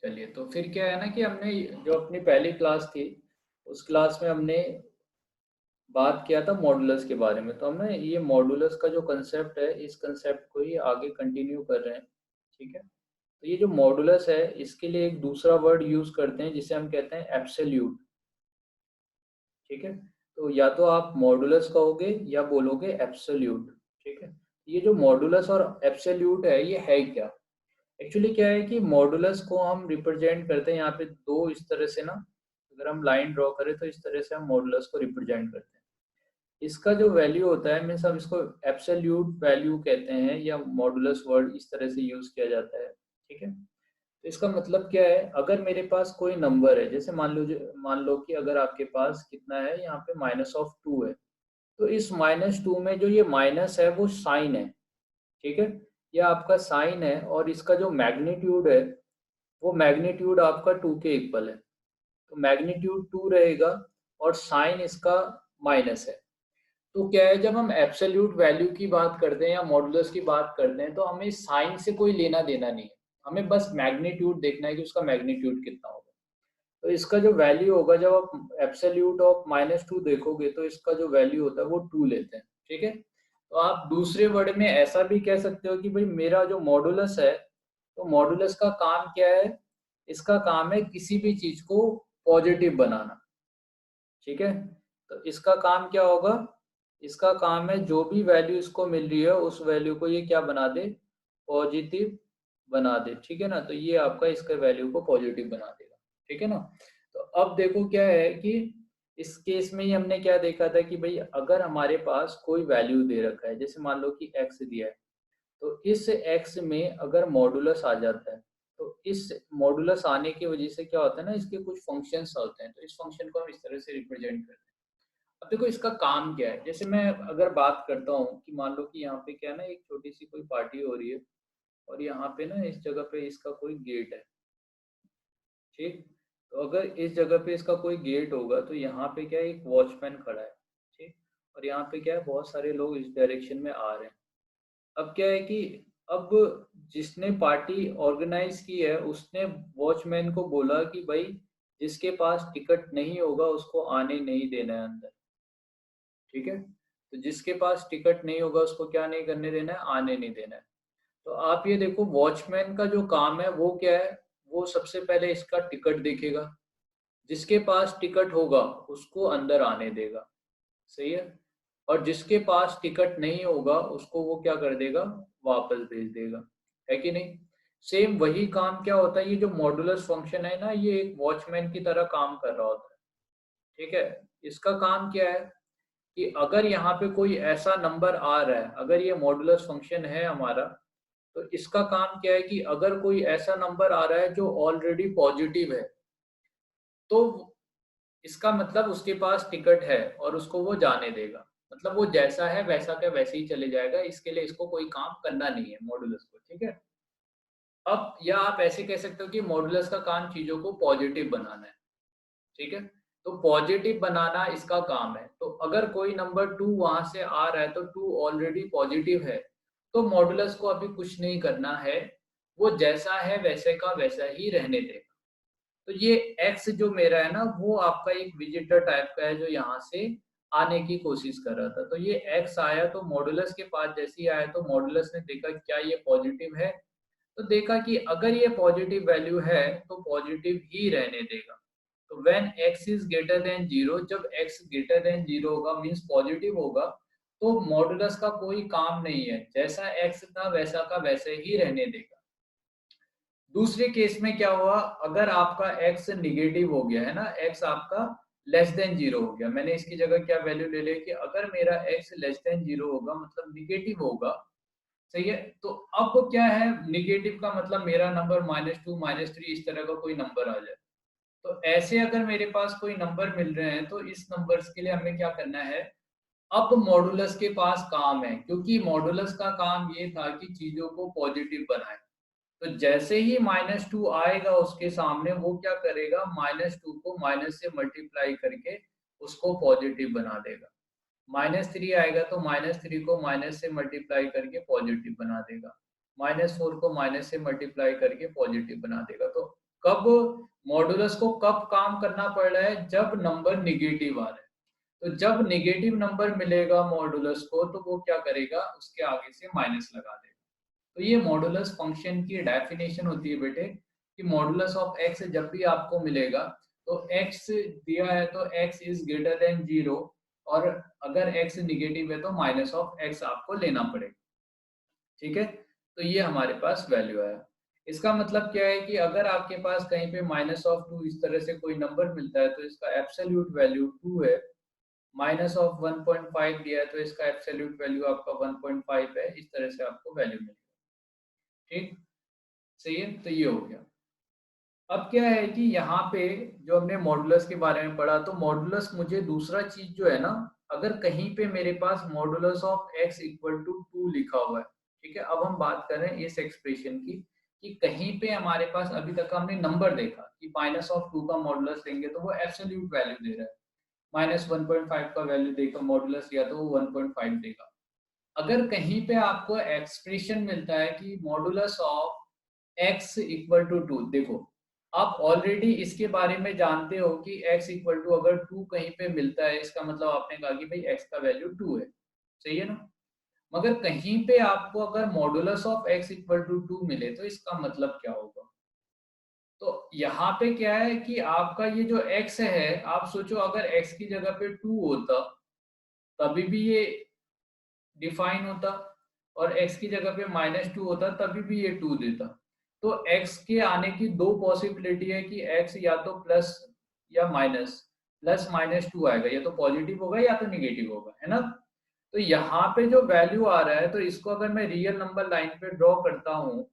चलिए, तो फिर क्या है ना कि हमने जो अपनी पहली क्लास थी, उस क्लास में हमने बात किया था मॉडुलस के बारे में। तो हमें ये मॉडुलस का जो कंसेप्ट है, इस कंसेप्ट को ही आगे कंटिन्यू कर रहे हैं, ठीक है। तो ये जो मॉडुलस है, इसके लिए एक दूसरा वर्ड यूज करते हैं जिसे हम कहते हैं एब्सोल्यूट, ठीक है। तो या तो आप मॉडुलस कहोगे या बोलोगे एब्सोल्यूट, ठीक है। ये जो मॉडुलस और एब्सोल्यूट है, ये है क्या? एक्चुअली क्या है कि मॉडुलस को हम रिप्रेजेंट करते हैं यहाँ पे दो इस तरह से ना, अगर हम लाइन ड्रॉ करें तो इस तरह से हम मॉडुलस को रिप्रेजेंट करते हैं। इसका जो वैल्यू होता है, मीन्स हम इसको एब्सोल्यूट वैल्यू कहते हैं या मॉडुलस वर्ड इस तरह से यूज किया जाता है, ठीक है। तो इसका मतलब क्या है, अगर मेरे पास कोई नंबर है, जैसे मान लो कि अगर आपके पास कितना है यहाँ पे -2 है, तो इस -2 में जो ये माइनस है वो साइन है, ठीक है। यह आपका साइन है और इसका जो मैग्नीट्यूड है, वो मैग्नीट्यूड आपका 2 के इक्वल है। तो मैग्नीट्यूड 2 रहेगा और साइन इसका माइनस है। तो क्या है, जब हम एब्सोल्यूट वैल्यू की बात करते हैं या मॉडुलस की बात करते हैं, तो हमें साइन से कोई लेना देना नहीं है। हमें बस मैग्नीट्यूड देखना है कि उसका मैग्नीट्यूड कितना होगा। तो इसका जो वैल्यू होगा, जब आप एब्सोल्यूट ऑफ -2 देखोगे, तो इसका जो वैल्यू होता है वो 2 लेते हैं, ठीक है। तो आप दूसरे वर्ड में ऐसा भी कह सकते हो कि भाई मेरा जो मॉडुलस है, तो मॉडुलस का काम क्या है? इसका काम है किसी भी चीज को पॉजिटिव बनाना, ठीक है। तो इसका काम क्या होगा? इसका काम है जो भी वैल्यू इसको मिल रही है, उस वैल्यू को ये क्या बना दे? पॉजिटिव बना दे, ठीक है ना। तो ये आपका इसका वैल्यू को पॉजिटिव बना देगा, ठीक है ना। तो अब देखो क्या है कि इस केस में ही हमने क्या देखा था कि भाई अगर हमारे पास कोई वैल्यू दे रखा है, जैसे मान लो कि x दिया है, तो इस x में अगर मॉडुलस आ जाता है, तो इस मॉडुलस आने की वजह से क्या होता है ना, इसके कुछ फंक्शंस होते हैं, तो इस फंक्शन को हम इस तरह से रिप्रेजेंट करते हैं। अब देखो इसका काम क्या है, जैसे मैं अगर बात करता हूँ कि मान लो कि यहाँ पे क्या है ना, एक छोटी सी कोई पार्टी हो रही है और यहाँ पे ना इस जगह पे इसका कोई गेट है, ठीक। तो अगर इस जगह पे इसका कोई गेट होगा, तो यहाँ पे क्या है, एक वॉचमैन खड़ा है, ठीक। और यहाँ पे क्या है, बहुत सारे लोग इस डायरेक्शन में आ रहे हैं। अब क्या है कि अब जिसने पार्टी ऑर्गेनाइज की है, उसने वॉचमैन को बोला कि भाई जिसके पास टिकट नहीं होगा उसको आने नहीं देना है अंदर, ठीक है। तो जिसके पास टिकट नहीं होगा उसको क्या नहीं करने देना है? आने नहीं देना है। तो आप ये देखो, वॉचमैन का जो काम है वो क्या है? वो सबसे पहले इसका टिकट देखेगा, जिसके पास टिकट होगा उसको अंदर आने देगा, सही है। और जिसके पास टिकट नहीं होगा उसको वो क्या कर देगा? वापस भेज देगा, है कि नहीं। सेम वही काम क्या होता है, ये जो मॉडुलस फंक्शन है ना, ये एक वॉचमैन की तरह काम कर रहा होता है, ठीक है। इसका काम क्या है कि अगर यहाँ पे कोई ऐसा नंबर आ रहा है, अगर ये मॉडुलस फंक्शन है हमारा, तो इसका काम क्या है कि अगर कोई ऐसा नंबर आ रहा है जो ऑलरेडी पॉजिटिव है, तो इसका मतलब उसके पास टिकट है और उसको वो जाने देगा। मतलब वो जैसा है वैसा का वैसे ही चले जाएगा, इसके लिए इसको कोई काम करना नहीं है मॉडुलस को, ठीक है। अब या आप ऐसे कह सकते हो कि मॉडुलस का काम चीजों को पॉजिटिव बनाना है, ठीक है। तो पॉजिटिव बनाना इसका काम है। तो अगर कोई नंबर 2 वहां से आ रहा है, तो 2 ऑलरेडी पॉजिटिव है, तो मॉडुलस को अभी कुछ नहीं करना है, वो जैसा है वैसे का वैसा ही रहने देगा। तो ये एक्स जो मेरा है ना, वो आपका एक विजिटर टाइप का है जो यहाँ से आने की कोशिश कर रहा था। तो ये एक्स आया, तो मॉडुलस के पास जैसे ही आया, तो मॉडुलस ने देखा क्या ये पॉजिटिव है, तो देखा कि अगर ये पॉजिटिव वैल्यू है तो पॉजिटिव ही रहने देगा। तो when x is greater then 0, जब x ग्रेटर देन 0 होगा, मींस पॉजिटिव होगा, तो मॉडुलस का कोई काम नहीं है, जैसा x था वैसा का वैसे ही रहने देगा। दूसरे केस में क्या हुआ, अगर आपका x निगेटिव हो गया है ना, x आपका लेस देन 0 हो गया, मैंने इसकी जगह क्या वैल्यू ले ली कि अगर मेरा x लेस देन 0 होगा, मतलब निगेटिव होगा, सही है। तो अब क्या है, निगेटिव का मतलब मेरा नंबर -2 -3 इस तरह का कोई नंबर आ जाए। तो ऐसे अगर मेरे पास कोई नंबर मिल रहे हैं, तो इस नंबर्स के लिए हमें क्या करना है? अब मॉडुलस के पास काम है, क्योंकि मॉडुलस का काम ये था कि चीजों को पॉजिटिव बनाए। तो जैसे ही -2 आएगा उसके सामने, वो क्या करेगा? -2 को माइनस से मल्टीप्लाई करके उसको पॉजिटिव बना देगा। -3 आएगा तो -3 को माइनस से मल्टीप्लाई करके पॉजिटिव बना देगा। -4 को माइनस से मल्टीप्लाई करके पॉजिटिव बना देगा। तो कब मॉडुलस को कब काम करना पड़ रहा है, जब नंबर निगेटिव आ रहा है। तो जब नेगेटिव नंबर मिलेगा मॉडुलस को तो वो क्या करेगा, उसके आगे से माइनस लगा देगा। तो ये मॉडुलस फंक्शन की डेफिनेशन होती है बेटे कि मॉडुलस ऑफ एक्स जब भी आपको मिलेगा तो एक्स दिया है तो एक्स इज ग्रेटर देन 0, और अगर एक्स निगेटिव है तो माइनस ऑफ एक्स आपको लेना पड़ेगा। ठीक है, तो ये हमारे पास वैल्यू आया। इसका मतलब क्या है कि अगर आपके पास कहीं पे माइनस ऑफ 2 इस तरह से कोई नंबर मिलता है तो इसका एब्सोल्यूट वैल्यू 2 है। माइनस ऑफ 1.5 दिया है तो इसका एब्सोल्यूट वैल्यू आपका 1.5 है। इस तरह से आपको वैल्यू मिलेगी। ठीक, सही है, तो ये हो गया। अब क्या है कि यहाँ पे जो हमने मॉडुलस के बारे में पढ़ा, तो मॉडुलस मुझे दूसरा चीज जो है ना, अगर कहीं पे मेरे पास modulus of x equal to 2 लिखा हुआ है, ठीक है, अब हम बात कर रहे हैं इस एक्सप्रेशन की कि कहीं पे हमारे पास अभी तक हमने नंबर देखा कि माइनस ऑफ 2 का मॉडुलस लेंगे तो वो एब्सोल्यूट वैल्यू दे रहा है, माइनस 1.5 का वैल्यू देगा मॉडुलस या तो वो 1.5 देगा। अगर कहीं पे आपको एक्सप्रेशन मिलता है कि modulus of x equal to 2, देखो आप ऑलरेडी इसके बारे में जानते हो कि x इक्वल टू अगर 2 कहीं पे मिलता है इसका मतलब आपने कहा कि भाई x का वैल्यू 2 है, सही है ना। मगर कहीं पे आपको अगर modulus of x equal to 2 मिले तो इसका मतलब क्या होगा। तो यहाँ पे क्या है कि आपका ये जो x है, आप सोचो अगर x की जगह पे 2 होता तभी भी ये डिफाइन होता, और x की जगह पे -2 होता तभी भी ये 2 देता। तो x के आने की दो पॉसिबिलिटी है कि x या तो प्लस या माइनस, प्लस -2 आएगा, या तो पॉजिटिव होगा या तो निगेटिव होगा, है ना। तो यहाँ पे जो वैल्यू आ रहा है तो इसको अगर मैं रियल नंबर लाइन पे ड्रॉ करता हूँ,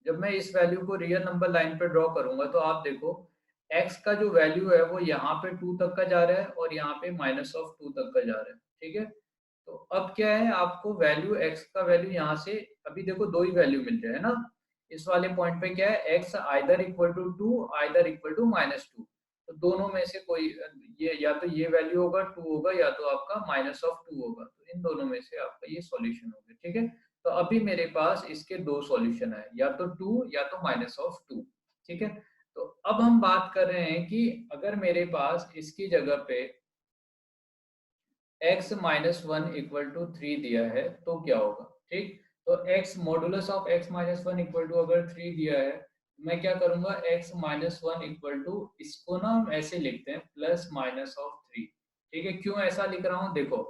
जब मैं इस वैल्यू को रियल नंबर लाइन पे ड्रॉ करूंगा तो आप देखो x का जो वैल्यू है वो यहाँ पे 2 तक का जा रहा है और यहाँ पे -2 तक का जा रहा है, ठीक है। तो अब क्या है, आपको वैल्यू x का वैल्यू यहाँ से अभी देखो दो ही वैल्यू मिल रहे हैं ना। इस वाले पॉइंट पे क्या है, x either equal to 2 either equal to -2, तो दोनों में से कोई ये या तो ये वैल्यू होगा 2 होगा या तो आपका -2 होगा, तो इन दोनों में से आपका ये सॉल्यूशन होगा, ठीक है। तो अभी मेरे पास इसके दो सॉल्यूशन है, या तो 2 या तो -2, ठीक है। तो अब हम बात कर रहे हैं कि अगर मेरे पास इसकी जगह पे x माइनस 1 इक्वल टू 3 दिया है तो क्या होगा, ठीक। तो x modulus of x minus 1 equal to अगर 3 दिया है, मैं क्या करूंगा, x माइनस 1 इक्वल टू, इसको ना हम ऐसे लिखते हैं प्लस माइनस ऑफ 3, ठीक है। क्यों ऐसा लिख रहा हूँ, देखो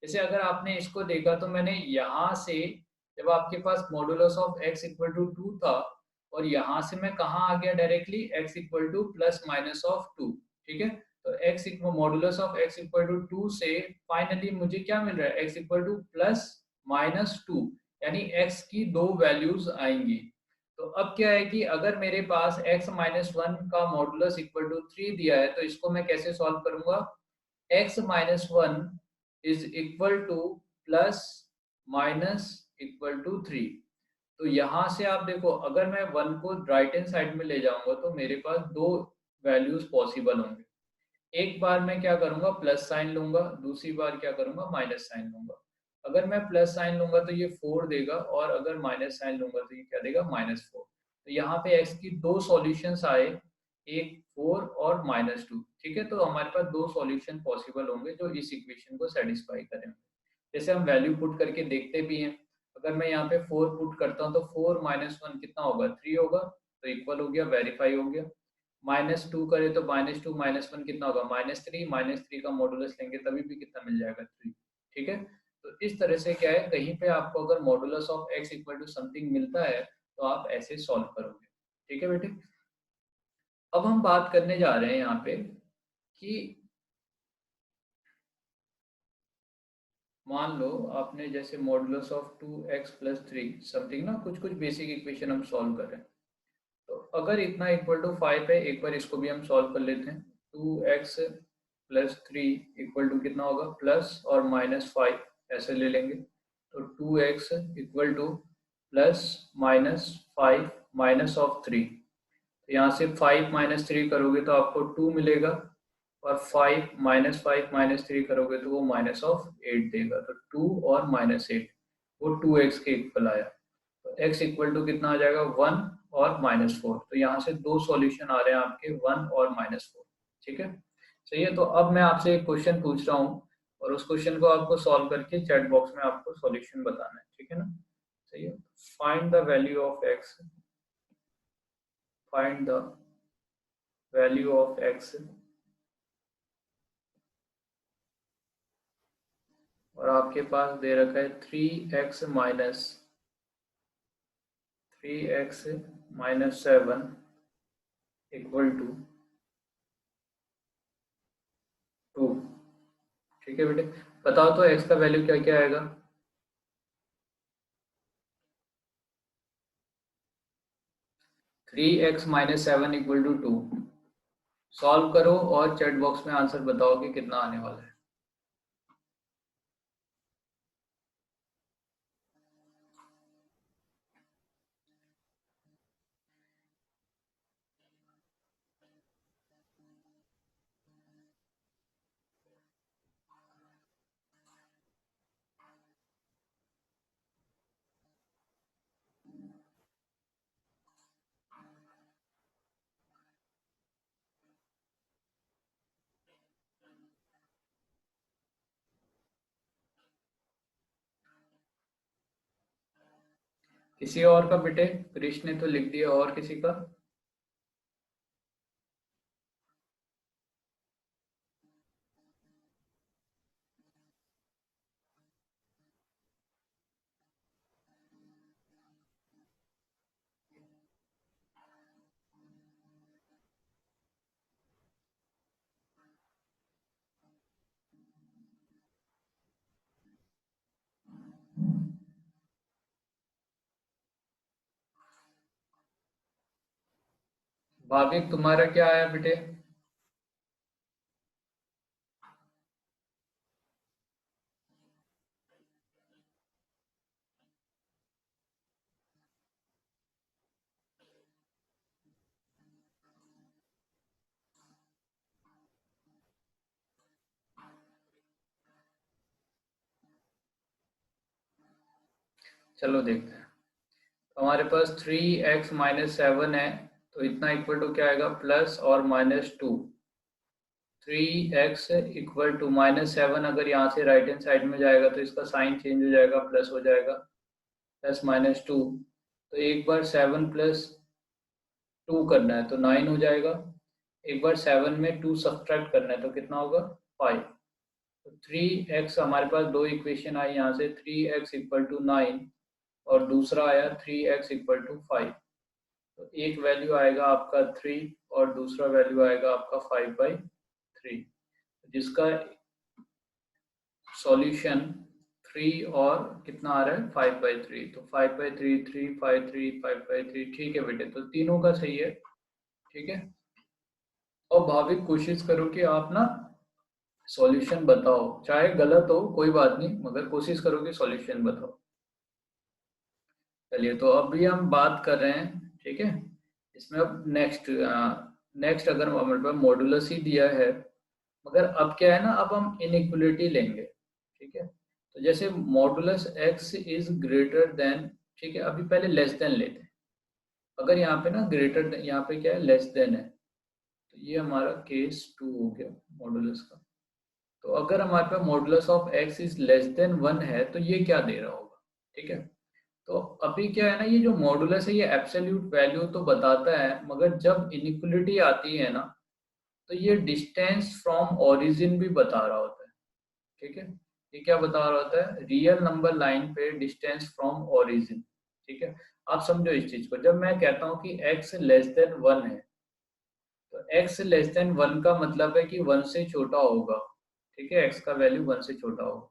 जैसे अगर आपने इसको देखा तो मैंने यहाँ से, जब आपके पास modulus of x equal to 2 था और यहाँ से मैं कहाँ आ गया directly, x equal to plus minus of 2, ठीक है। तो x equal modulus of x equal to 2 से फाइनली मुझे क्या मिल रहा है, x इक्वल टू प्लस -2, यानी x की दो वैल्यूज आएंगी। तो अब क्या है कि अगर मेरे पास x माइनस 1 का मॉडुलस इक्वल टू 3 दिया है तो इसको मैं कैसे सॉल्व करूंगा, x minus 1 is equal to plus minus equal to 3। तो यहाँ से आप देखो अगर मैं 1 को राइट हैंड साइड में ले जाऊंगा तो मेरे पास दो वैल्यूज पॉसिबल होंगे। एक बार मैं क्या करूंगा, प्लस साइन लूंगा, दूसरी बार क्या करूंगा, माइनस साइन लूंगा। अगर मैं प्लस साइन लूंगा तो ये 4 देगा, और अगर माइनस साइन लूंगा तो ये क्या देगा, -4। तो यहाँ पे x की दो सॉल्यूशंस आए, एक 4 और -2, ठीक है। तो हमारे पास दो सॉल्यूशन पॉसिबल होंगे जो इस इक्वेशन को सेटिस्फाई करेंगे। जैसे हम वैल्यू पुट करके देखते भी हैं, अगर मैं यहाँ पे 4 पुट करता हूँ तो 4 माइनस 1 कितना होगा, 3 होगा, तो इक्वल हो गया, वेरीफाई हो गया। -2 करे तो -2 -1 कितना होगा, -3, -3 का मॉडुलस लेंगे तभी भी कितना मिल जाएगा, 3, ठीक है। तो इस तरह से क्या है, कहीं पे आपको अगर modulus of x equal to something मिलता है तो आप ऐसे सॉल्व करोगे, ठीक है बेटे। अब हम बात करने जा रहे हैं यहाँ पे कि मान लो आपने जैसे modulus of 2x plus 3 something ना, कुछ कुछ बेसिक इक्वेशन हम सॉल्व कर रहे हैं। तो अगर इतना इक्वल टू 5 है, एक बार इसको भी हम सॉल्व कर लेते हैं। 2x प्लस 3 इक्वल टू कितना होगा, प्लस और -5 ऐसे ले लेंगे। तो 2x equal to plus -5 minus of 3, तो यहाँ से 5 माइनस 3 करोगे तो आपको 2 मिलेगा, और 5 माइनस 3 करोगे तो वो माइनस ऑफ 8 देगा। तो 2 और -8 वो 2x के इक्वल आया। तो x इक्वल टू कितना आ जाएगा 1 और -4। तो यहाँ से दो सॉल्यूशन आ रहे हैं आपके 1 और -4। ठीक है, सही है। तो अब मैं आपसे एक क्वेश्चन पूछ रहा हूँ और उस क्वेश्चन को आपको सॉल्व करके चैट बॉक्स में आपको सॉल्यूशन बताना है, ठीक है ना। सही है, find the value of x, find the value of x, और आपके पास दे रखा है 3x माइनस 7 इक्वल टू 2। ठीक है बेटे, बताओ तो x का वैल्यू क्या क्या आएगा। 3x minus 7 equal to 2। Solve करो और चैट बॉक्स में आंसर बताओ कि कितना आने वाला है। किसी और का बेटे, कृष्ण ने तो लिख दिया, और किसी का। भाविक तुम्हारा क्या आया बेटे। चलो देखते हैं। हमारे पास 3x माइनस 7 है, तो इतना इक्वल टू क्या आएगा, प्लस और -2। 3x इक्वल टू -7, अगर यहाँ से राइट हैंड साइड में जाएगा तो इसका साइन चेंज हो जाएगा, प्लस हो जाएगा, प्लस -2। तो एक बार 7 प्लस 2 करना है तो 9 हो जाएगा। एक बार 7 में 2 सब्ट्रैक्ट करना है तो कितना होगा, 5। तो 3x, हमारे पास दो इक्वेशन आई यहाँ से, 3x इक्वल टू 9 और दूसरा आया 3x इक्वल टू 5। तो एक वैल्यू आएगा आपका 3 और दूसरा वैल्यू आएगा आपका 5/3, जिसका सॉल्यूशन 3 और कितना आ रहा है, 5/3। तो 5/3, 3/3, 5/3। ठीक है बेटे, तो तीनों का सही है। ठीक है, और भाविक कोशिश करो कि आप ना सॉल्यूशन बताओ, चाहे गलत हो कोई बात नहीं, मगर कोशिश करो कि सॉल्यूशन बताओ। चलिए, तो अभी हम बात कर रहे हैं, ठीक है। इसमें अब नेक्स्ट अगर हमारे पास मॉडुलस ही दिया है, मगर अब क्या है ना, अब हम इनइक्वलिटी लेंगे। ठीक है, तो जैसे modulus x is greater then, ठीक है, अभी पहले लेस देन लेते हैं। अगर यहाँ पे ना ग्रेटर, यहाँ पे क्या है, लेस देन है, तो ये हमारा केस 2 हो गया मॉडुलस का। तो अगर हमारे पास modulus of x is less than 1 है तो ये क्या दे रहा होगा। ठीक है, तो अभी क्या है ना, ये जो मॉडुलस है ये एब्सोल्यूट वैल्यू तो बताता है, मगर जब इनइक्वलिटी आती है ना, तो ये डिस्टेंस फ्रॉम ओरिजिन भी बता रहा होता है। ठीक है, ये क्या बता रहा होता है, रियल नंबर लाइन पे डिस्टेंस फ्रॉम ओरिजिन। ठीक है, आप समझो इस चीज को, जब मैं कहता हूँ कि x लेस देन 1 है, तो x लेस देन 1 का मतलब है कि 1 से छोटा होगा। ठीक है, x का वैल्यू 1 से छोटा होगा।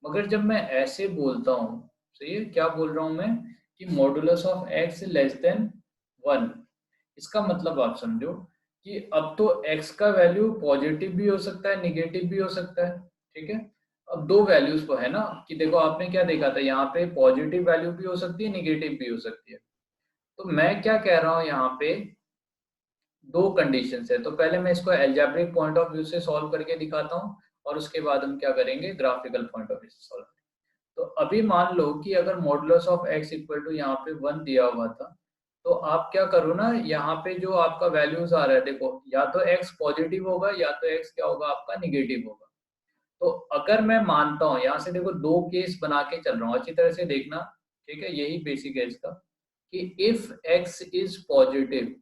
मगर जब मैं ऐसे बोलता हूँ, सही है, क्या बोल रहा हूँ मैं, कि modulus of x less than 1, इसका मतलब आप समझो कि अब तो x का वैल्यू पॉजिटिव भी हो सकता है, निगेटिव भी हो सकता है। ठीक है, अब दो वैल्यूज तो है ना, कि देखो आपने क्या देखा था, यहाँ पे पॉजिटिव वैल्यू भी हो सकती है, निगेटिव भी हो सकती है। तो मैं क्या कह रहा हूँ, यहाँ पे दो कंडीशंस है। तो पहले मैं इसको एल्जेब्रिक पॉइंट ऑफ व्यू से सॉल्व करके दिखाता हूँ, और उसके बाद हम क्या करेंगे, ग्राफिकल पॉइंट ऑफ व्यू से सॉल्व। तो अभी मान लो कि अगर modulus of x equal to यहाँ पे 1 दिया हुआ था, तो आप क्या करो ना, यहाँ पे जो आपका वैल्यूज आ रहा है, देखो या तो x पॉजिटिव होगा या तो x क्या होगा आपका निगेटिव होगा। तो अगर मैं मानता हूँ, यहाँ से देखो दो केस बना के चल रहा हूँ, अच्छी तरह से देखना, ठीक है, यही बेसिक है इसका, कि इफ x इज पॉजिटिव,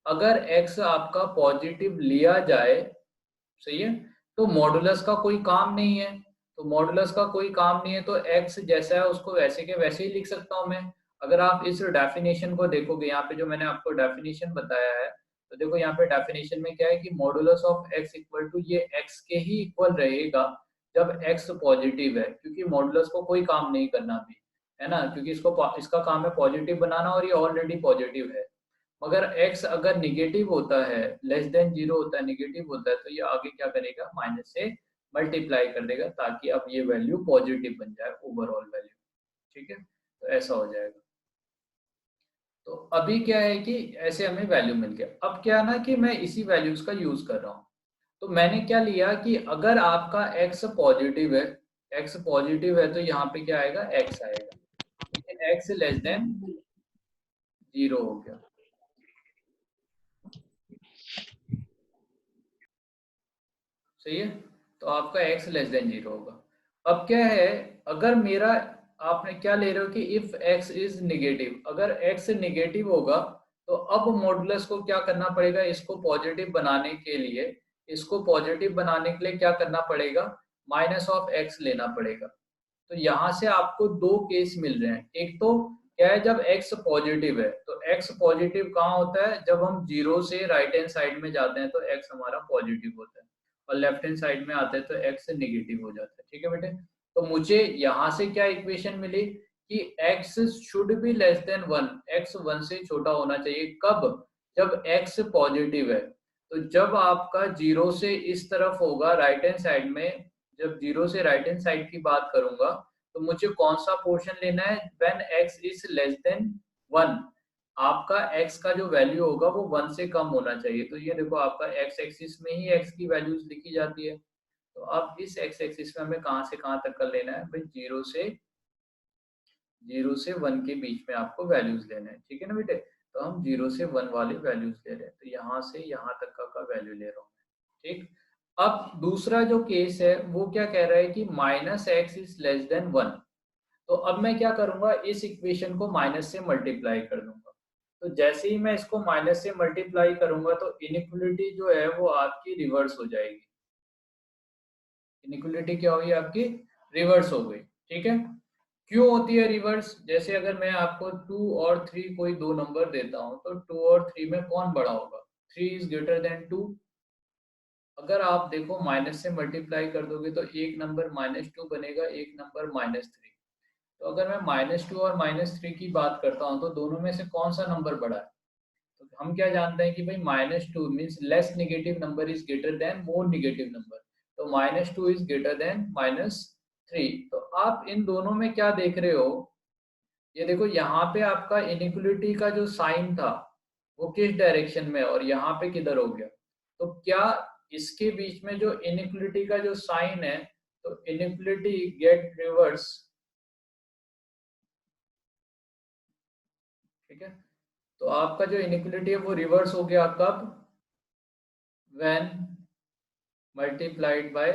अगर x आपका पॉजिटिव लिया जाए, सही है, तो मॉडुलस का कोई काम नहीं है। तो मॉडुलस का कोई काम नहीं है तो x जैसा है उसको वैसे के वैसे ही लिख सकता हूँ मैं। अगर आप इस डेफिनेशन को देखोगे, यहाँ पे जो मैंने आपको डेफिनेशन बताया है, तो देखो यहाँ पे डेफिनेशन में क्या है कि modulus of x equal to ये x के ही इक्वल रहेगा जब x पॉजिटिव है, क्योंकि मॉडुलस को कोई काम नहीं करना भी, है ना, क्योंकि इसका काम है पॉजिटिव बनाना और ये ऑलरेडी पॉजिटिव है। मगर x अगर निगेटिव होता है, लेस देन जीरो होता है, निगेटिव होता है, तो ये आगे क्या करेगा, माइनस से मल्टीप्लाई कर देगा, ताकि अब ये वैल्यू पॉजिटिव बन जाए, ओवरऑल वैल्यू, ठीक है, तो ऐसा हो जाएगा। तो अभी क्या है कि ऐसे हमें वैल्यू मिल गया। अब क्या है ना कि मैं इसी वैल्यूज का यूज कर रहा हूँ। तो मैंने क्या लिया कि अगर आपका x पॉजिटिव है, x पॉजिटिव है, तो यहाँ पे क्या आएगा, x आएगा, लेकिन x लेस देन जीरो हो गया, सही है, तो आपका x लेस देन जीरो होगा। अब क्या है, अगर मेरा, आपने क्या ले रहे हो कि इफ x इज निगेटिव, अगर x निगेटिव होगा, तो अब मॉडुलस को क्या करना पड़ेगा, इसको पॉजिटिव बनाने के लिए, इसको पॉजिटिव बनाने के लिए क्या करना पड़ेगा, माइनस ऑफ x लेना पड़ेगा। तो यहाँ से आपको दो केस मिल रहे हैं। एक तो क्या है, जब x पॉजिटिव है, तो x पॉजिटिव कहाँ होता है, जब हम जीरो से राइट हैंड साइड में जाते हैं तो x हमारा पॉजिटिव होता है, और लेफ्ट हैंड साइड में आते हैं तो x नेगेटिव हो जाता है, ठीक है बेटे। तो मुझे यहाँ से क्या इक्वेशन मिली कि x should be less than one, x one से छोटा होना चाहिए, कब, जब x पॉजिटिव है। तो जब आपका जीरो से इस तरफ होगा राइट हैंड साइड में, जब जीरो से राइट हैंड साइड की बात करूंगा, तो मुझे कौन सा पोर्शन लेना है, when x is less then one, आपका x का जो वैल्यू होगा वो वन से कम होना चाहिए। तो ये देखो आपका x एक्सिस में ही x की वैल्यूज लिखी जाती है। तो अब इस x एक्सिस में हमें कहाँ से कहाँ तक कर लेना है भाई, जीरो से वन के बीच में आपको वैल्यूज लेना है, ठीक है ना बेटे। तो हम जीरो से वन वाले वैल्यूज ले रहे हैं, तो यहाँ से यहाँ तक का वैल्यू ले रहा हूँ मैं, ठीक। अब दूसरा जो केस है वो क्या कह रहा है कि minus x is less then one. तो अब मैं क्या करूंगा, इस इक्वेशन को माइनस से मल्टीप्लाई कर दूंगा। तो जैसे ही मैं इसको माइनस से मल्टीप्लाई करूंगा तो इनइक्वलिटी जो है वो आपकी रिवर्स हो जाएगी। इनइक्वलिटी क्या हुई आपकी, रिवर्स हो गई, ठीक है। क्यों होती है रिवर्स, जैसे अगर मैं आपको 2 और 3 कोई दो नंबर देता हूं, तो 2 और 3 में कौन बड़ा होगा, 3 इज ग्रेटर देन 2। अगर आप देखो माइनस से मल्टीप्लाई कर दोगे तो एक नंबर -2 बनेगा, एक नंबर -3। तो अगर मैं -2 और -3 की बात करता हूँ तो दोनों में से कौन सा नंबर बड़ा है, तो हम क्या जानते हैं कि भाई -2 means less negative number is greater then more negative number. तो -2 इज ग्रेटर देन -3। तो आप इन दोनों में क्या देख रहे हो, ये देखो यहाँ पे आपका इनइक्वलिटी का जो साइन था वो किस डायरेक्शन में, और यहाँ पे किधर हो गया। तो क्या इसके बीच में जो इनइक्वलिटी का जो साइन है, तो इनइक्वलिटी गेट रिवर्स, ठीक है। तो आपका जो इनइक्वलिटी है वो रिवर्स हो गया कब, व्हेन मल्टीप्लाइड बाय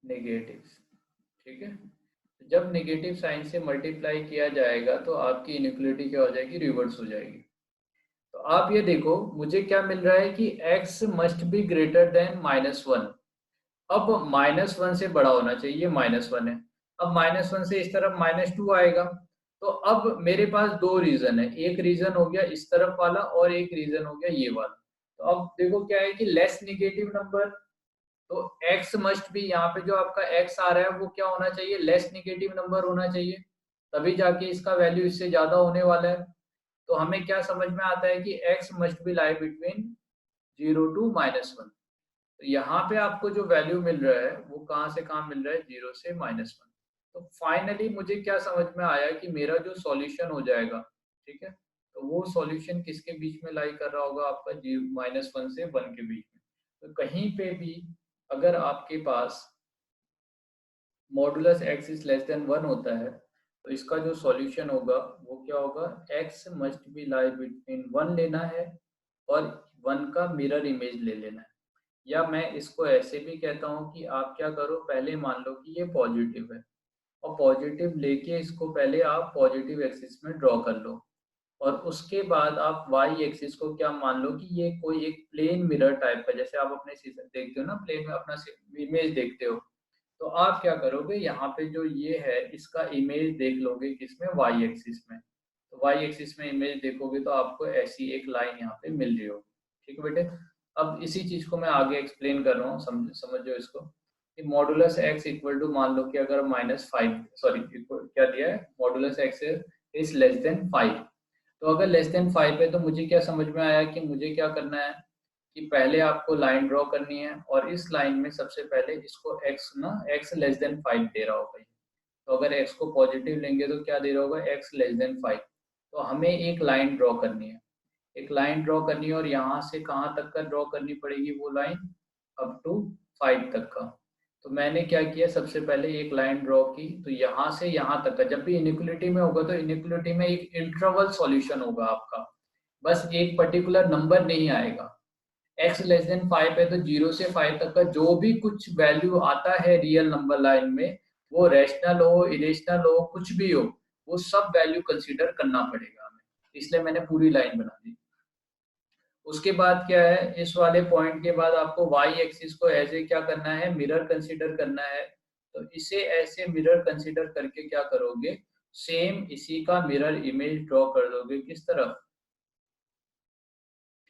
नेगेटिव, ठीक है। जब नेगेटिव साइन से मल्टीप्लाई किया जाएगा तो आपकी इनइक्वलिटी क्या हो जाएगी, रिवर्स हो जाएगी। तो आप ये देखो मुझे क्या मिल रहा है कि x must be greater than -1। अब -1 से बड़ा होना चाहिए, ये -1 है। अब -1 से इस तरफ -2 आएगा। तो अब मेरे पास दो रीजन है, एक रीजन हो गया इस तरफ वाला और एक रीजन हो गया ये वाला। तो अब देखो क्या है कि लेस नेगेटिव नंबर, तो x मस्ट भी, यहाँ पे जो आपका x आ रहा है वो क्या होना चाहिए, लेस नेगेटिव नंबर होना चाहिए, तभी जाके इसका वैल्यू इससे ज्यादा होने वाला है। तो हमें क्या समझ में आता है कि x must be lie between 0 to -1। तो यहाँ पे आपको जो वैल्यू मिल रहा है वो कहाँ से कहाँ मिल रहा है, 0 से -1। तो फाइनली मुझे क्या समझ में आया कि मेरा जो सॉल्यूशन हो जाएगा, ठीक है, तो वो सॉल्यूशन किसके बीच में लाई कर रहा होगा, आपका -1 से 1 के बीच में। तो कहीं पे भी अगर आपके पास modulus x is less than 1 होता है तो इसका जो सॉल्यूशन होगा वो क्या होगा, x must be lie between 1 लेना है और 1 का मिरर इमेज ले लेना है। या मैं इसको ऐसे भी कहता हूँ कि आप क्या करो, पहले मान लो कि ये पॉजिटिव है और पॉजिटिव लेके इसको पहले आप पॉजिटिव एक्सिस में ड्रॉ कर लो और उसके बाद आप वाई एक्सिस को क्या मान लो कि ये कोई एक प्लेन मिरर टाइप का, जैसे आप अपने सीजन देखते हो ना, प्लेन में अपना इमेज देखते हो, तो आप क्या करोगे, यहाँ पे जो ये है इसका इमेज देख लोगे किसमें, वाई एक्सिस में। तो वाई एक्सिस में इमेज देखोगे तो आपको ऐसी एक लाइन यहाँ पे मिल रही होगी। ठीक है बेटे, अब इसी चीज को मैं आगे एक्सप्लेन कर रहा हूँ, समझो इसको कि मॉडुलस एक्स इक्वल टू, मान लो कि अगर -5, सॉरी क्या दिया है, modulus x is less then 5। तो अगर लेस देन 5 है तो मुझे क्या समझ में आया कि मुझे क्या करना है कि पहले आपको लाइन ड्रॉ करनी है और इस लाइन में सबसे पहले इसको x ना, x लेस देन 5 दे रहा होगा। तो अगर x को पॉजिटिव लेंगे तो क्या दे रहा होगा, x लेस देन 5। तो हमें एक लाइन ड्रॉ करनी है, एक लाइन ड्रॉ करनी है और यहाँ से कहाँ तक का ड्रॉ करनी पड़ेगी वो लाइन, अप टू 5 तक का। तो मैंने क्या किया, सबसे पहले एक लाइन ड्रॉ की, तो यहाँ से यहाँ तक का, जब भी इनिक्वलिटी में होगा तो इनिक्वलिटी में एक इंटरवल सॉल्यूशन होगा आपका, बस एक पर्टिकुलर नंबर नहीं आएगा। x लेस देन 5 है तो 0 से 5 तक का जो भी कुछ वैल्यू आता है रियल नंबर लाइन में, वो रैशनल हो, इरेशनल हो, कुछ भी हो, वो सब वैल्यू कंसीडर करना पड़ेगा हमें, इसलिए मैंने पूरी लाइन बना दी। उसके बाद क्या है, इस वाले पॉइंट के बाद आपको y एक्सिस को ऐसे क्या करना है, मिरर कंसीडर करना है। तो इसे ऐसे मिरर कंसीडर करके क्या करोगे, सेम इसी का मिरर इमेज ड्रॉ कर दोगे किस तरफ,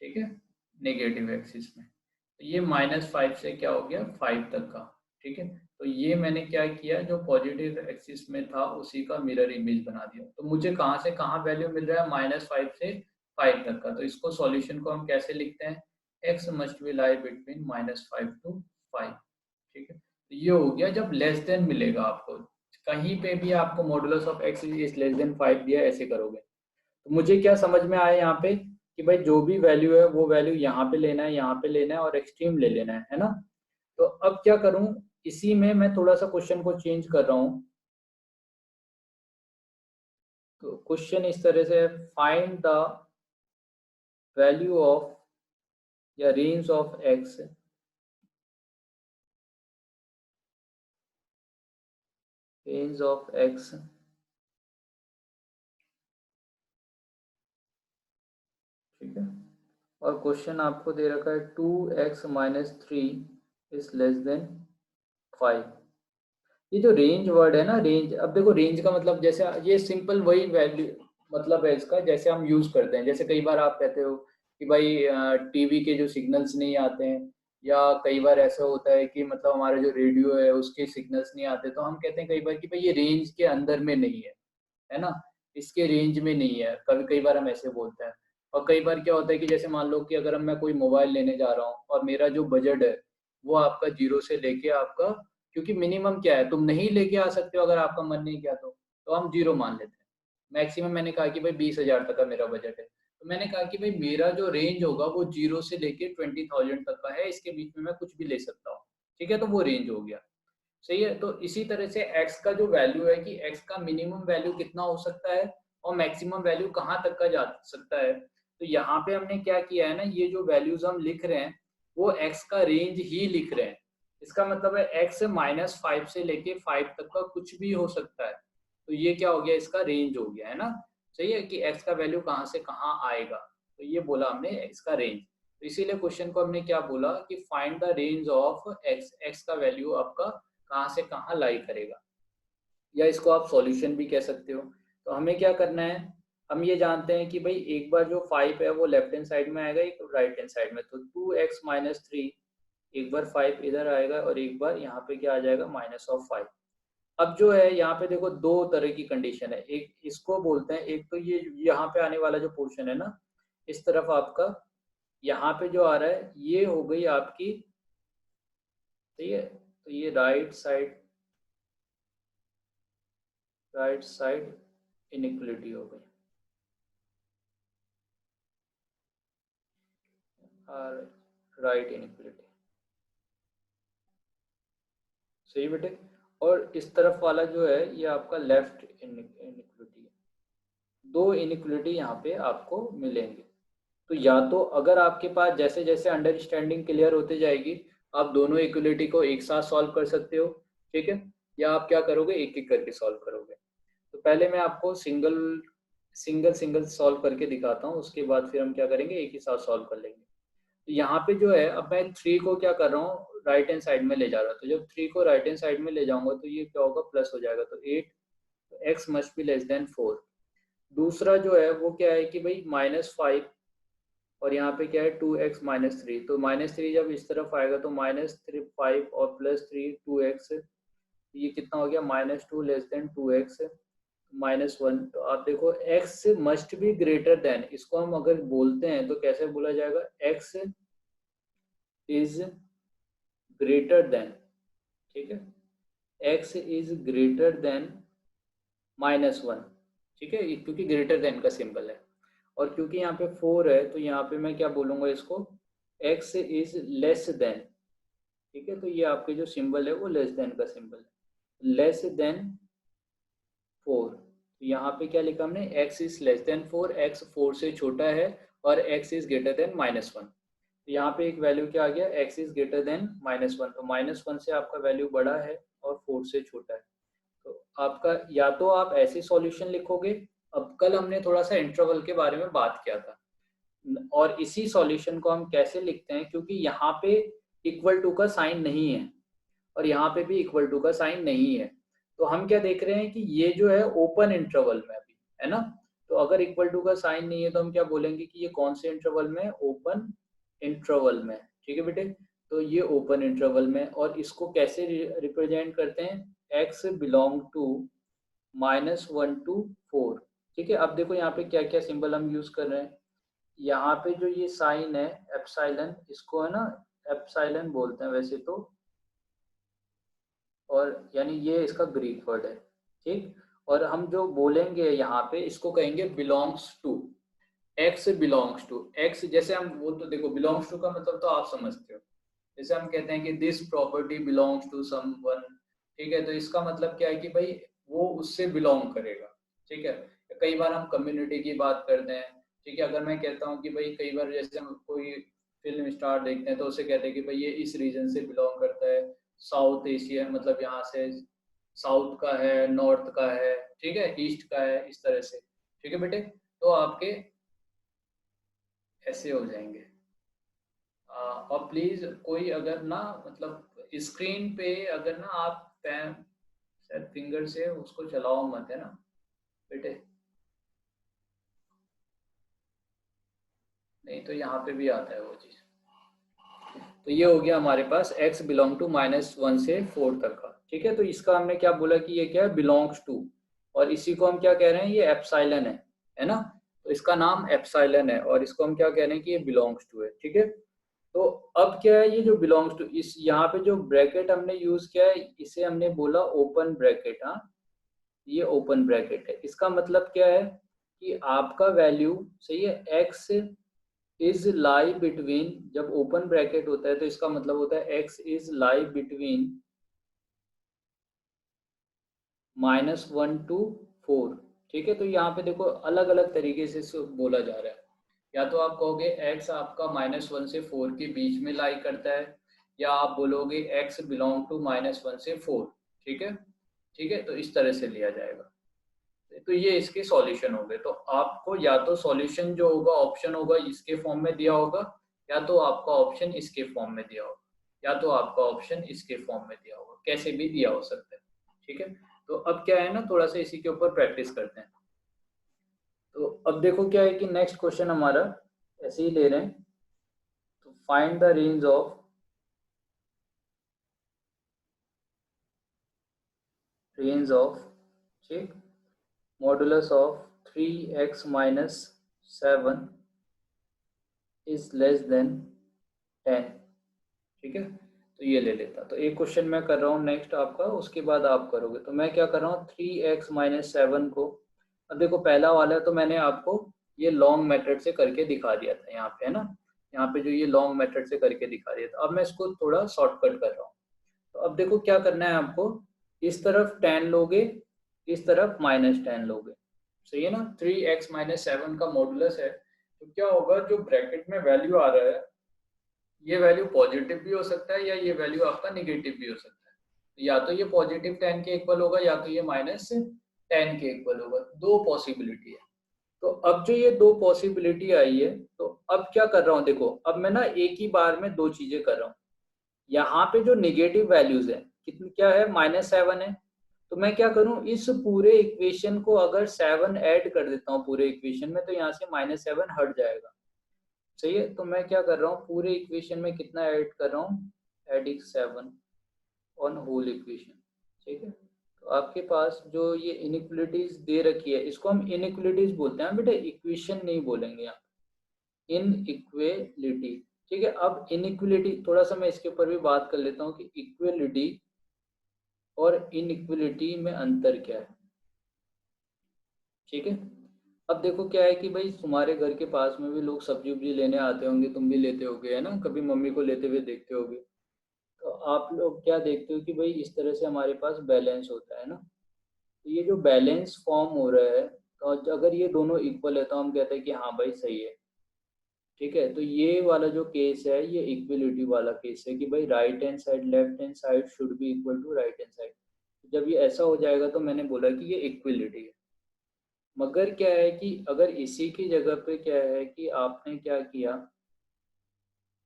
ठीक है, नेगेटिव एक्सिस में। तो ये -5 से क्या हो गया, 5 तक का। ठीक है, तो ये मैंने क्या किया, जो पॉजिटिव एक्सिस में था उसी का मिरर इमेज बना दिया। तो मुझे कहाँ से कहाँ वैल्यू मिल रहा है, -5 से 5 तक का। तो इसको सॉल्यूशन को हम कैसे लिखते हैं, x must be lie between -5 to 5। ठीक है, तो ये हो गया जब लेस देन मिलेगा आपको, कहीं पे भी आपको modulus of x is less then 5 दिया, ऐसे करोगे। तो मुझे क्या समझ में आया यहाँ पे कि भाई जो भी वैल्यू है वो वैल्यू यहाँ पे लेना है, यहाँ पे लेना है और एक्सट्रीम ले लेना है ना। तो अब क्या करूं, इसी में मैं थोड़ा सा क्वेश्चन को चेंज कर रहा हूँ। तो क्वेश्चन इस तरह से, फाइंड द वैल्यू ऑफ या range of x, range of x, ठीक है, और क्वेश्चन आपको दे रखा है 2x-3 इज लेस देन 5। ये जो रेंज वर्ड है ना, रेंज, अब देखो रेंज का मतलब जैसे ये सिंपल वही वैल्यू मतलब है इसका, जैसे हम यूज करते हैं, जैसे कई बार आप कहते हो कि भाई टीवी के जो सिग्नल्स नहीं आते हैं, या कई बार ऐसा होता है कि मतलब हमारा जो रेडियो है उसके सिग्नल्स नहीं आते, तो हम कहते हैं कई बार कि भाई ये रेंज के अंदर में नहीं है ना, इसके रेंज में नहीं है, कभी कई बार हम ऐसे बोलते हैं। और कई बार क्या होता है कि जैसे मान लो कि अगर मैं कोई मोबाइल लेने जा रहा हूँ और मेरा जो बजट है वो आपका 0 से लेके आपका, क्योंकि मिनिमम क्या है, तुम नहीं लेके आ सकते हो अगर आपका मन नहीं किया तो हम 0 मान लेते हैं। मैक्सिमम मैंने कहा कि भाई 20,000 तक का मेरा बजट है, तो मैंने कहा कि भाई मेरा जो रेंज होगा वो 0 से लेके 20,000 तक का है, इसके बीच में मैं कुछ भी ले सकता हूँ। ठीक है, तो वो रेंज हो गया। सही है, तो इसी तरह से x का जो वैल्यू है कि x का मिनिमम वैल्यू कितना हो सकता है और मैक्सिमम वैल्यू कहाँ तक का जा सकता है। तो यहाँ पे हमने क्या किया है ना, ये जो वैल्यूज हम लिख रहे हैं वो x का रेंज ही लिख रहे हैं। इसका मतलब है x -5 से लेके 5 तक का कुछ भी हो सकता है। तो ये क्या हो गया, इसका रेंज हो गया है ना। सही है कि x का वैल्यू कहाँ से कहाँ आएगा, तो ये बोला हमने इसका रेंज। तो इसीलिए क्वेश्चन को हमने क्या बोला कि find the range of x, x का वैल्यू आपका कहाँ से कहाँ लाई करेगा, या इसको आप सॉल्यूशन भी कह सकते हो। तो हमें क्या करना है, हम ये जानते हैं कि भाई एक बार जो 5 है वो लेफ्ट हैंड साइड में आएगा, एक राइट हैंड साइड में, तो 2x-3, एक बार 5 इधर आएगा और एक बार यहाँ पे क्या आ जाएगा, -5। अब जो है यहाँ पे देखो दो तरह की कंडीशन है, एक इसको बोलते हैं, एक तो ये यहाँ पे आने वाला जो पोर्शन है ना, इस तरफ आपका यहाँ पे जो आ रहा है ये हो गई आपकी, सही है, तो ये राइट साइड इनइक्वलिटी हो गई, और राइट इनइक्वलिटी। सही बेटे। और इस तरफ वाला जो है ये आपका लेफ्ट इनइक्वलिटी है। दो इनइक्वलिटी यहाँ पे आपको मिलेंगे। तो या तो अगर आपके पास जैसे जैसे अंडरस्टैंडिंग क्लियर होती जाएगी, आप दोनों इक्वलिटी को एक साथ सॉल्व कर सकते हो, ठीक है। या आप क्या करोगे, एक एक करके सॉल्व करोगे। तो पहले मैं आपको सिंगल सिंगल सिंगल सॉल्व करके दिखाता हूँ, उसके बाद फिर हम क्या करेंगे, एक ही साथ सॉल्व कर लेंगे। तो यहाँ पे जो है, अब मैं 3 को क्या कर रहा हूँ, राइट हैंड साइड में ले जा रहा हूँ। तो जब 3 को राइट हैंड साइड में ले जाऊंगा तो ये क्या होगा, प्लस हो जाएगा। तो 8 x must be less than 4। दूसरा जो है वो क्या है कि भाई -5, और यहाँ पे क्या है 2x -3। तो -3 जब इस तरफ आएगा तो -5 और +3 2x, ये कितना हो गया, -2 लेस देन 2x -1। तो आप देखो x must be greater than, इसको हम अगर बोलते हैं तो कैसे बोला जाएगा, x इज ग्रेटर देन, ठीक है, x इज ग्रेटर देन -1, ठीक है, क्योंकि ग्रेटर देन का सिंबल है। और क्योंकि यहाँ पे 4 है तो यहाँ पे मैं क्या बोलूंगा इसको, x इज लेस देन, ठीक है। तो ये आपके जो सिंबल है वो लेस देन का सिंबल है, लेस देन 4। तो यहाँ पे क्या लिखा हमने, x is less then 4, x 4 से छोटा है, और x इज ग्रेटर देन -1। तो यहाँ पे एक वैल्यू क्या आ गया, x इज ग्रेटर देन -1। तो -1 से आपका वैल्यू बड़ा है और 4 से छोटा है। तो आपका या तो आप ऐसे सॉल्यूशन लिखोगे, अब कल हमने थोड़ा सा इंटरवल के बारे में बात किया था, और इसी सॉल्यूशन को हम कैसे लिखते हैं, क्योंकि यहाँ पे इक्वल टू का साइन नहीं है और यहाँ पे भी इक्वल टू का साइन नहीं है। तो हम क्या देख रहे हैं कि ये जो है ओपन इंटरवल में अभी है ना। तो अगर इक्वल टू का साइन नहीं है तो हम क्या बोलेंगे कि ये कौन से इंटरवल में, ओपन इंटरवल में, ठीक है बेटे। तो ये ओपन इंटरवल में, और इसको कैसे रिप्रेजेंट करते हैं, x बिलोंग टू -1 to 4, ठीक है। अब देखो यहाँ पे क्या क्या सिंबल हम यूज कर रहे हैं। यहाँ पे जो ये साइन है एप्सिलॉन, इसको है ना एप्सिलॉन बोलते हैं वैसे तो, और यानी ये इसका ग्रीक वर्ड है, ठीक। और हम जो बोलेंगे यहाँ पे इसको कहेंगे belongs to, x belongs to x. जैसे हम वो तो देखो बिलोंग्स टू का मतलब तो आप समझते हो, जैसे हम कहते हैं कि this property belongs to someone, ठीक है। तो इसका मतलब क्या है कि भाई वो उससे बिलोंग करेगा, ठीक है। कई बार हम कम्युनिटी की बात करते हैं, ठीक है। अगर मैं कहता हूँ कि भाई कई बार जैसे हम कोई फिल्म स्टार देखते हैं तो उसे कहते हैं कि भाई ये इस रीजन से बिलोंग करता है, साउथ एशिया, मतलब यहाँ से साउथ का है, नॉर्थ का है, ठीक है, ईस्ट का है, इस तरह से, ठीक है बेटे। तो आपके ऐसे हो जाएंगे। और प्लीज कोई अगर ना, मतलब स्क्रीन पे अगर ना आप पैन शायद फिंगर से उसको चलाओ मत, है ना बेटे, नहीं तो यहाँ पे भी आता है वो चीज। तो ये हो गया हमारे पास x बिलोंग टू -1 से 4 तक का, ठीक है। तो इसका हमने क्या बोला कि ये क्या है, बिलोंग्स टू, और इसी को हम क्या कह रहे हैं, ये एप्सिलॉन है ना। तो इसका नाम एप्सिलॉन है और इसको हम क्या कह रहे हैं कि ये बिलोंग्स टू है, ठीक है। तो अब क्या है, ये जो बिलोंग्स टू, इस यहाँ पे जो ब्रैकेट हमने यूज किया है इसे हमने बोला ओपन ब्रैकेट। हाँ, ये ओपन ब्रैकेट है। इसका मतलब क्या है कि आपका वैल्यू सही है, x इज लाई बिटवीन, जब ओपन ब्रैकेट होता है तो इसका मतलब होता है x is lie between -1 to 4, ठीक है। तो यहाँ पे देखो अलग अलग तरीके से इसको बोला जा रहा है। या तो आप कहोगे x आपका -1 से 4 के बीच में लाई करता है, या आप बोलोगे x बिलोंग टू -1 से 4, ठीक है, ठीक है। तो इस तरह से लिया जाएगा। तो ये इसके सॉल्यूशन हो गए। तो आपको या तो सॉल्यूशन जो होगा ऑप्शन होगा इसके फॉर्म में दिया होगा, या तो आपका ऑप्शन इसके फॉर्म में दिया होगा, या तो आपका ऑप्शन इसके फॉर्म में दिया होगा, कैसे भी दिया हो सकता है, ठीक है। तो अब क्या है ना, थोड़ा सा इसी के ऊपर प्रैक्टिस करते हैं। तो अब देखो क्या है कि नेक्स्ट क्वेश्चन हमारा ऐसे ही ले रहे हैं। तो फाइंड द रेंज ऑफ, ठीक, modulus of 3x minus 7 is less then 10, ठीक है। तो ये ले लेता। तो एक क्वेश्चन मैं कर रहा हूँ नेक्स्ट आपका, उसके बाद आप करोगे। तो मैं क्या कर रहा हूँ, 3x माइनस 7 को, अब देखो पहला वाला तो मैंने आपको ये लॉन्ग मेथड से करके दिखा दिया था यहाँ पे, है ना। यहाँ पे जो ये लॉन्ग मेथड से करके दिखा दिया था, अब मैं इसको थोड़ा शॉर्टकट कर रहा हूँ। तो अब देखो क्या करना है आपको, इस तरफ 10 लोगे, इस तरफ -10 लोगे, सही है ना। 3x - 7 का मॉडुलस है, तो क्या होगा, जो ब्रैकेट में वैल्यू आ रहा है ये वैल्यू पॉजिटिव भी हो सकता है या ये वैल्यू आपका निगेटिव भी हो सकता है। या तो ये +10 के इक्वल होगा या तो ये -10 के इक्वल होगा, दो पॉसिबिलिटी है। तो अब जो ये दो पॉसिबिलिटी आई है, तो अब क्या कर रहा हूँ देखो, अब मैं ना एक ही बार में दो चीजें कर रहा हूँ। यहाँ पे जो निगेटिव वैल्यूज है, कितनी क्या है, -7 है, तो मैं क्या करूँ, इस पूरे इक्वेशन को अगर 7 ऐड कर देता हूँ पूरे इक्वेशन में, तो यहाँ से -7 हट जाएगा, सही है। तो मैं क्या कर रहा हूँ, पूरे इक्वेशन में कितना ऐड कर रहा हूँ, एडिंग 7 ऑन होल इक्वेशन, ठीक है। तो आपके पास जो ये इनइक्वलिटीज दे रखी है, इसको हम इनइक्वलिटीज बोलते हैं बेटा, इक्वेशन नहीं बोलेंगे यहाँ, इनइक्वेलिटी, ठीक है। अब इनइक्वलिटी थोड़ा सा मैं इसके ऊपर भी बात कर लेता हूँ कि इक्वलिटी और इनइक्वलिटी में अंतर क्या है, ठीक है। अब देखो क्या है कि भाई तुम्हारे घर के पास में भी लोग सब्जी उब्जी लेने आते होंगे, तुम भी लेते होगे, है ना, कभी मम्मी को लेते हुए देखते होगे। तो आप लोग क्या देखते हो कि भाई इस तरह से हमारे पास बैलेंस होता है ना, तो ये जो बैलेंस फॉर्म हो रहा है, तो अगर ये दोनों इक्वल है तो हम कहते हैं कि हाँ भाई सही है, ठीक है। तो ये वाला जो केस है ये इक्वलिटी वाला केस है कि भाई right hand side left hand side should be equal to right hand side. जब ये ऐसा हो जाएगा तो मैंने बोला कि ये इक्वलिटी है। मगर क्या है कि अगर इसी की जगह पे क्या है कि आपने क्या किया,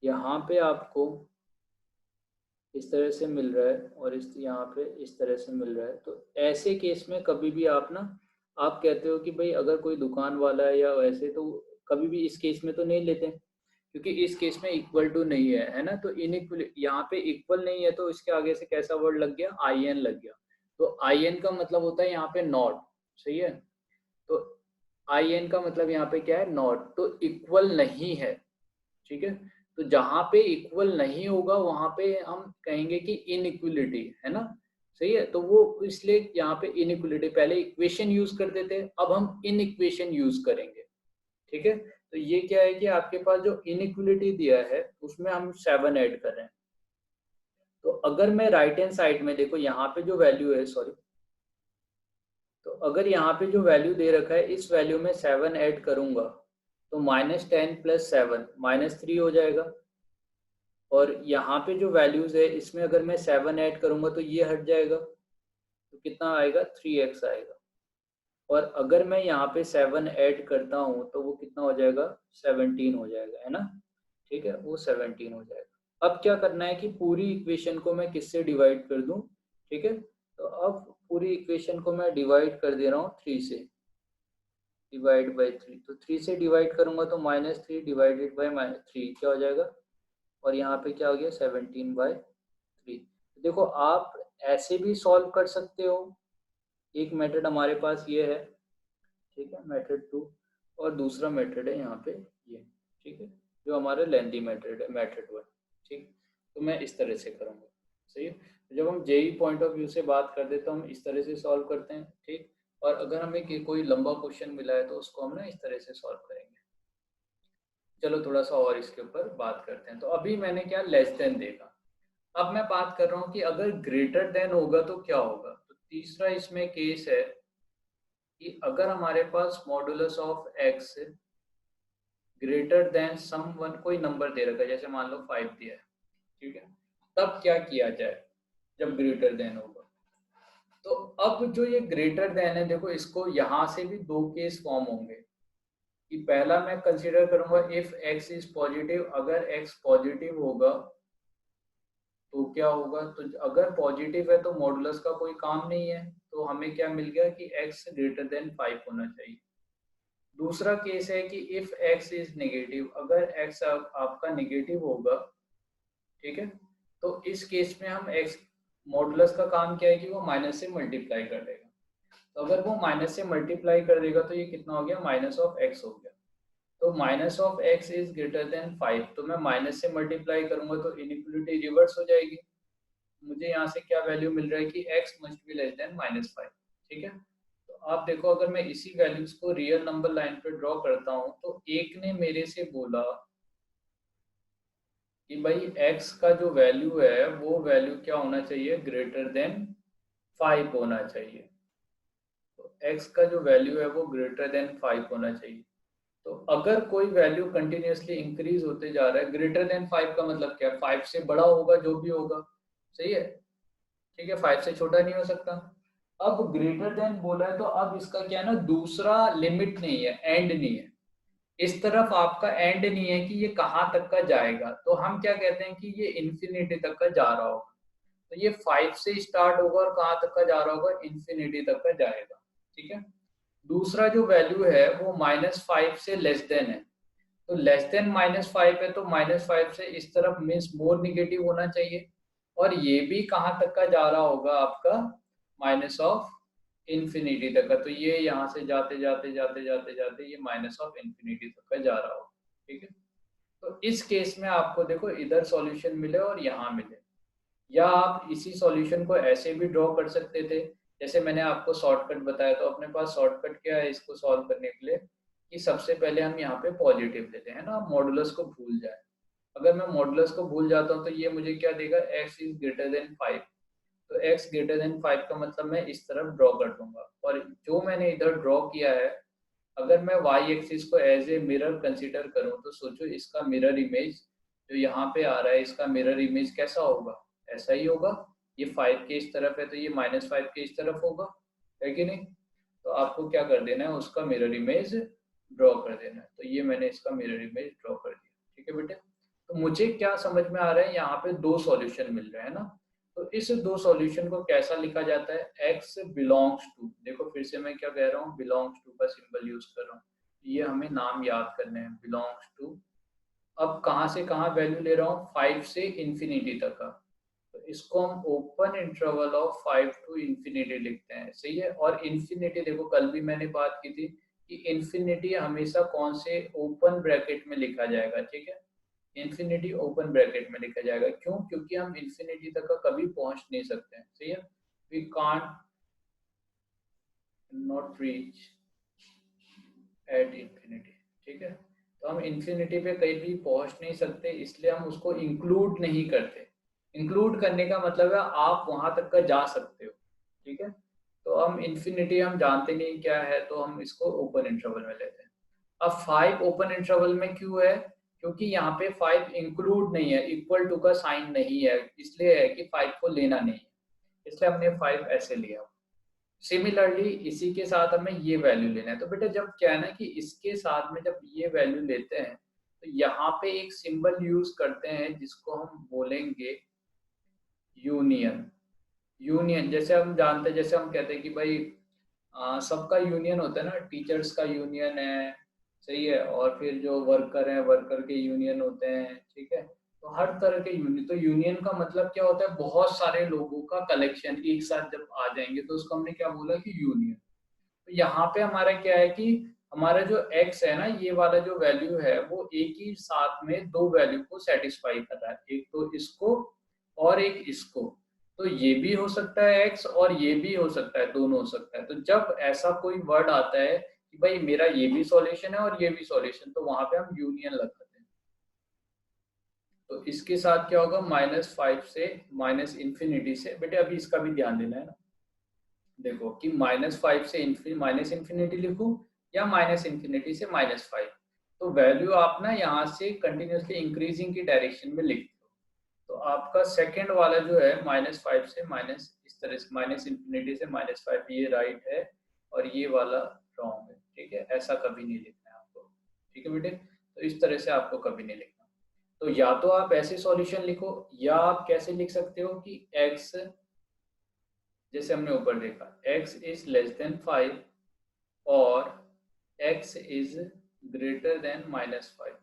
यहाँ पे आपको इस तरह से मिल रहा है और इस यहाँ पे इस तरह से मिल रहा है, तो ऐसे केस में कभी भी आप ना, आप कहते हो कि भाई अगर कोई दुकान वाला है या वैसे, तो कभी भी इस केस में तो नहीं लेते, क्योंकि इस केस में इक्वल टू नहीं है ना। तो इनइक्वल यहाँ पे इक्वल नहीं है, तो इसके आगे से कैसा वर्ड लग गया, आई एन लग गया। तो आई एन का मतलब होता है यहाँ पे नॉट, सही है। तो आई एन का मतलब यहाँ पे क्या है, नॉट, तो इक्वल नहीं है, ठीक है। तो जहां पे इक्वल नहीं होगा वहां पे हम कहेंगे कि इनइक्वलिटी है ना, सही है। तो वो इसलिए यहाँ पे इनइक्वलिटी, पहले इक्वेशन यूज करते थे, अब हम इनइक्वेशन यूज करेंगे, ठीक है। तो ये क्या है कि आपके पास जो इनइक्वलिटी दिया है उसमें हम 7 ऐड कर रहे हैं। तो अगर मैं राइट हैंड साइड में देखो, यहाँ पे जो वैल्यू है, सॉरी, तो अगर यहाँ पे जो वैल्यू दे रखा है इस वैल्यू में 7 ऐड करूंगा, तो -10 + 7 -3 हो जाएगा। और यहाँ पे जो वैल्यूज है इसमें अगर मैं 7 ऐड करूंगा तो ये हट जाएगा, तो कितना आएगा, 3x आएगा। और अगर मैं यहाँ पे 7 ऐड करता हूँ तो वो कितना हो जाएगा, 17 हो जाएगा, है ना, ठीक है, वो 17 हो जाएगा। अब क्या करना है कि पूरी इक्वेशन को मैं किससे डिवाइड कर दूं, ठीक है। तो अब पूरी इक्वेशन को मैं डिवाइड कर दे रहा हूँ 3 से, डिवाइड बाई 3, तो 3 से डिवाइड करूंगा तो -3 डिवाइडेड बाई -3 क्या हो जाएगा, और यहाँ पे क्या हो गया, 17/3। देखो आप ऐसे भी सॉल्व कर सकते हो, एक मेथड हमारे पास ये है, ठीक है, मेथड 2, और दूसरा मेथड है यहाँ पे ये, ठीक है, जो हमारा लेंथी मेथड है, मेथड 1, ठीक। तो मैं इस तरह से करूँगा, सही है। तो जब हम जेई पॉइंट ऑफ व्यू से बात करते हैं तो हम इस तरह से सॉल्व करते हैं, ठीक। और अगर हमें कोई लंबा क्वेश्चन मिला है तो उसको हम ना इस तरह से सॉल्व करेंगे। चलो थोड़ा सा और इसके ऊपर बात करते हैं। तो अभी मैंने क्या, लेस देन देखा, अब मैं बात कर रहा हूँ कि अगर ग्रेटर देन होगा तो क्या होगा। तो तीसरा इसमें केस है कि अगर हमारे पास modulus of x greater than some one, कोई नंबर दे रखा है, जैसे मान लो 5 दिया है, ठीक है, तब क्या किया जाए जब ग्रेटर देन होगा। तो अब जो ये ग्रेटर देन है, देखो इसको यहाँ से भी दो केस फॉर्म होंगे, कि पहला मैं कंसीडर करूंगा इफ एक्स इज पॉजिटिव, अगर एक्स पॉजिटिव होगा तो क्या होगा, तो अगर पॉजिटिव है तो मॉडुलस का कोई काम नहीं है, तो हमें क्या मिल गया कि x ग्रेटर देन 5 होना चाहिए। दूसरा केस है कि इफ x इज नेगेटिव, अगर x आपका नेगेटिव होगा, ठीक है, तो इस केस में हम x, मॉडुलस का काम क्या है कि वो माइनस से मल्टीप्लाई कर देगा। तो अगर वो माइनस से मल्टीप्लाई कर देगा तो ये कितना हो गया, -x हो गया। तो -x इज ग्रेटर देन 5, तो मैं माइनस से मल्टीप्लाई करूंगा तो इनइक्वलिटी रिवर्स हो जाएगी। मुझे यहाँ से क्या वैल्यू मिल रहा है कि x must be less than -5, ठीक है। तो आप देखो अगर मैं इसी वैल्यूज को रियल नंबर लाइन पे ड्रॉ करता हूँ, तो एक ने मेरे से बोला कि भाई x का जो वैल्यू है वो वैल्यू क्या होना चाहिए, ग्रेटर देन 5 होना चाहिए। तो x का जो वैल्यू है वो ग्रेटर देन 5 होना चाहिए। तो अगर कोई वैल्यू कंटिन्यूअसली इंक्रीज होते जा रहा है, ग्रेटर देन 5 का मतलब क्या है, 5 से बड़ा होगा जो भी होगा, सही है, ठीक है, 5 से छोटा नहीं हो सकता। अब ग्रेटर देन बोला है तो अब इसका क्या है ना, दूसरा लिमिट नहीं है, एंड नहीं है, इस तरफ आपका एंड नहीं है कि ये कहाँ तक का जाएगा। तो हम क्या कहते हैं कि ये इन्फिनिटी तक का जा रहा होगा। तो ये 5 से स्टार्ट होगा और कहाँ तक का जा रहा होगा, इन्फिनिटी तक का जाएगा, ठीक है। दूसरा जो वैल्यू है वो -5 से लेस देन है। तो लेस देन -5 है तो -5 से इस तरफ मीन्स मोर निगेटिव होना चाहिए। और ये भी कहाँ तक का जा रहा होगा आपका, माइनस ऑफ इन्फिनिटी तक का। तो ये यहाँ से जाते जाते जाते जाते जाते ये माइनस ऑफ इन्फिनिटी तक का जा रहा होगा, ठीक है। तो इस केस में आपको देखो इधर सॉल्यूशन मिले और यहाँ मिले, या आप इसी सॉल्यूशन को ऐसे भी ड्रॉ कर सकते थे, जैसे मैंने आपको शॉर्टकट बताया। तो अपने पास शॉर्टकट क्या है इसको सॉल्व करने के लिए, कि सबसे पहले हम यहाँ पे पॉजिटिव लेते हैं ना, मॉडुलस को भूल जाए। अगर मैं मॉडुलस को भूल जाता हूँ तो ये मुझे क्या देगा, x इज ग्रेटर देन 5। तो x ग्रेटर देन 5 का मतलब मैं इस तरफ ड्रॉ कर दूंगा। और जो मैंने इधर ड्रॉ किया है, अगर मैं y एक्सिस को एज ए मिरर कंसीडर करूँ तो सोचो इसका मिरर इमेज जो यहाँ पे आ रहा है, इसका मिरर इमेज कैसा होगा, ऐसा ही होगा। ये 5 के इस तरफ है तो ये -5 के इस तरफ होगा, है कि नहीं। तो आपको क्या कर देना है, उसका मिरर इमेज ड्रॉ कर देना है। तो ये मैंने इसका मिरर इमेज ड्रॉ कर दिया, ठीक है बेटे। तो मुझे क्या समझ में आ रहा है, यहाँ पे दो सॉल्यूशन मिल रहे हैं ना। तो इस दो सॉल्यूशन को कैसा लिखा जाता है, x बिलोंग्स टू, देखो फिर से मैं क्या कह रहा हूँ, बिलोंग्स टू का सिंबल यूज कर रहा हूँ। ये हमें नाम याद करने हैं, बिलोंग्स टू। अब कहाँ से कहाँ वैल्यू ले रहा हूँ, 5 से इन्फिनिटी तक का। तो इसको हम open interval of 5 to infinity लिखते हैं, सही है। और इन्फिनिटी देखो कल भी मैंने बात की थी कि इन्फिनिटी हमेशा कौन से ओपन ब्रैकेट में लिखा जाएगा, ठीक है। इन्फिनिटी ओपन ब्रैकेट में लिखा जाएगा, क्यों, क्योंकि हम इन्फिनिटी तक का कभी पहुंच नहीं सकते हैं, सही है। We can't not reach at infinity, ठीक है। तो हम इन्फिनिटी पे कहीं भी पहुंच नहीं सकते, इसलिए हम उसको इंक्लूड नहीं करते। इंक्लूड करने का मतलब है आप वहां तक का जा सकते हो, ठीक है। तो हम इन्फिनिटी हम जानते नहीं क्या है, तो हम इसको ओपन इंटरवल में लेते हैं। अब 5 ओपन इंटरवल में क्यों है, क्योंकि यहाँ पे 5 इंक्लूड नहीं है, इक्वल टू का साइन नहीं है, इसलिए है कि 5 को लेना नहीं है, इसलिए हमने 5 ऐसे लिया। सिमिलरली इसी के साथ हमें ये वैल्यू लेना है। तो बेटा जब क्या है ना कि इसके साथ में जब ये वैल्यू लेते हैं तो यहाँ पे एक सिंबल यूज करते हैं जिसको हम बोलेंगे यूनियन। यूनियन जैसे हम जानते हैं, जैसे हम कहते हैं कि भाई सबका यूनियन होता है ना, टीचर्स का यूनियन है, सही है, और फिर जो वर्कर है वर्कर के यूनियन होते हैं, ठीक है। तो हर तरह के यूनियन, तो यूनियन का मतलब क्या होता है, बहुत सारे लोगों का कलेक्शन एक साथ जब आ जाएंगे तो उसको हमने क्या बोला कि यूनियन। तो यहाँ पे हमारा क्या है कि हमारा जो x है ना, ये वाला जो वैल्यू है वो एक ही साथ में दो वैल्यू को सेटिस्फाई कर रहा है, एक तो इसको और एक इसको। तो ये भी हो सकता है x और ये भी हो सकता है, दोनों हो सकता है। तो जब ऐसा कोई वर्ड आता है कि भाई मेरा ये भी सॉल्यूशन है और ये भी सॉल्यूशन, तो वहां पे हम यूनियन लगाते हैं। तो इसके साथ क्या होगा, -5 से माइनस इन्फिनिटी से, बेटे अभी इसका भी ध्यान देना है ना। देखो कि -5 से माइनस इन्फिनिटी लिखूं या माइनस इन्फिनिटी से -5। तो वैल्यू आप ना यहाँ से कंटिन्यूसली इंक्रीजिंग की डायरेक्शन में लिखते हो। तो आपका सेकंड वाला जो है -5 से माइनस, इस तरह से माइनस इन्फिनिटी से -5, ये राइट है और ये वाला रॉन्ग है, ठीक है। ऐसा कभी नहीं लिखना है आपको, ठीक है बेटे। तो इस तरह से आपको कभी नहीं लिखना। तो या तो आप ऐसे सॉल्यूशन लिखो, या आप कैसे लिख सकते हो कि x, जैसे हमने ऊपर देखा, x इज लेस देन 5 और x इज ग्रेटर देन -5,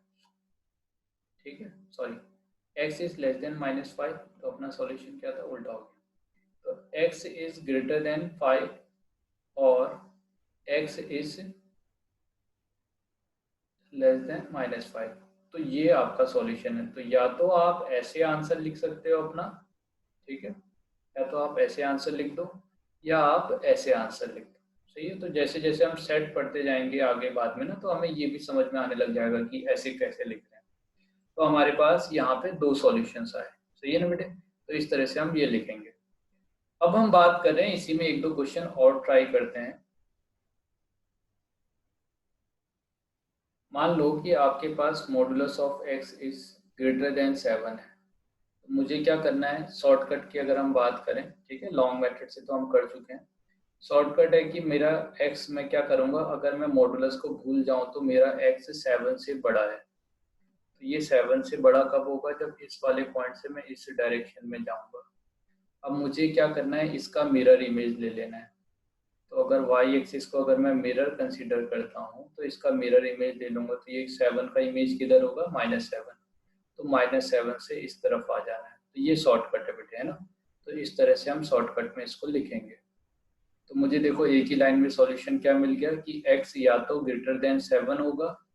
ठीक है। Sorry, x is less then -5, तो अपना सॉल्यूशन क्या था, उल्टा हो गया। तो x इज ग्रेटर देन 5 और x इज लेस देन -5, तो ये आपका सॉल्यूशन है। तो या तो आप ऐसे आंसर लिख सकते हो अपना, ठीक है, या तो आप ऐसे आंसर लिख दो या आप ऐसे आंसर लिख दो, सही है। तो जैसे जैसे हम सेट पढ़ते जाएंगे आगे बाद में ना, तो हमें ये भी समझ में आने लग जाएगा कि ऐसे कैसे लिख रहे हैं। तो हमारे पास यहाँ पे 2 सॉल्यूशंस आए। सही है ना बेटे? तो इस तरह से हम ये लिखेंगे। अब हम बात कर रहे हैं, इसी में एक दो क्वेश्चन और ट्राई करते हैं। मान लो कि आपके पास modulus of x is greater than 7 है। मुझे क्या करना है, शॉर्टकट की अगर हम बात करें, ठीक है, लॉन्ग मेथड से तो हम कर चुके हैं। शॉर्टकट है कि मेरा x मैं क्या करूंगा, अगर मैं मॉडुलस को भूल जाऊं तो मेरा x 7 से बड़ा है। तो ये 7 से बड़ा कब होगा, जब इस वाले पॉइंट से मैं इस डायरेक्शन में जाऊंगा। अब मुझे क्या करना है, इसका मिरर इमेज ले लेना है। तो अगर y एक्सिस को अगर मैं मिरर कंसीडर करता हूँ तो इसका मिरर इमेज ले लूंगा, तो ये 7 का इमेज किधर होगा, -7। तो -7 से इस तरफ आ जाना है। तो ये शॉर्टकट है बेटे, है ना? तो इस तरह से हम शॉर्टकट में इसको लिखेंगे। तो मुझे देखो एक ही लाइन में सॉल्यूशन क्या मिल गया कि x या तो ग्रेटर देन 7 होगा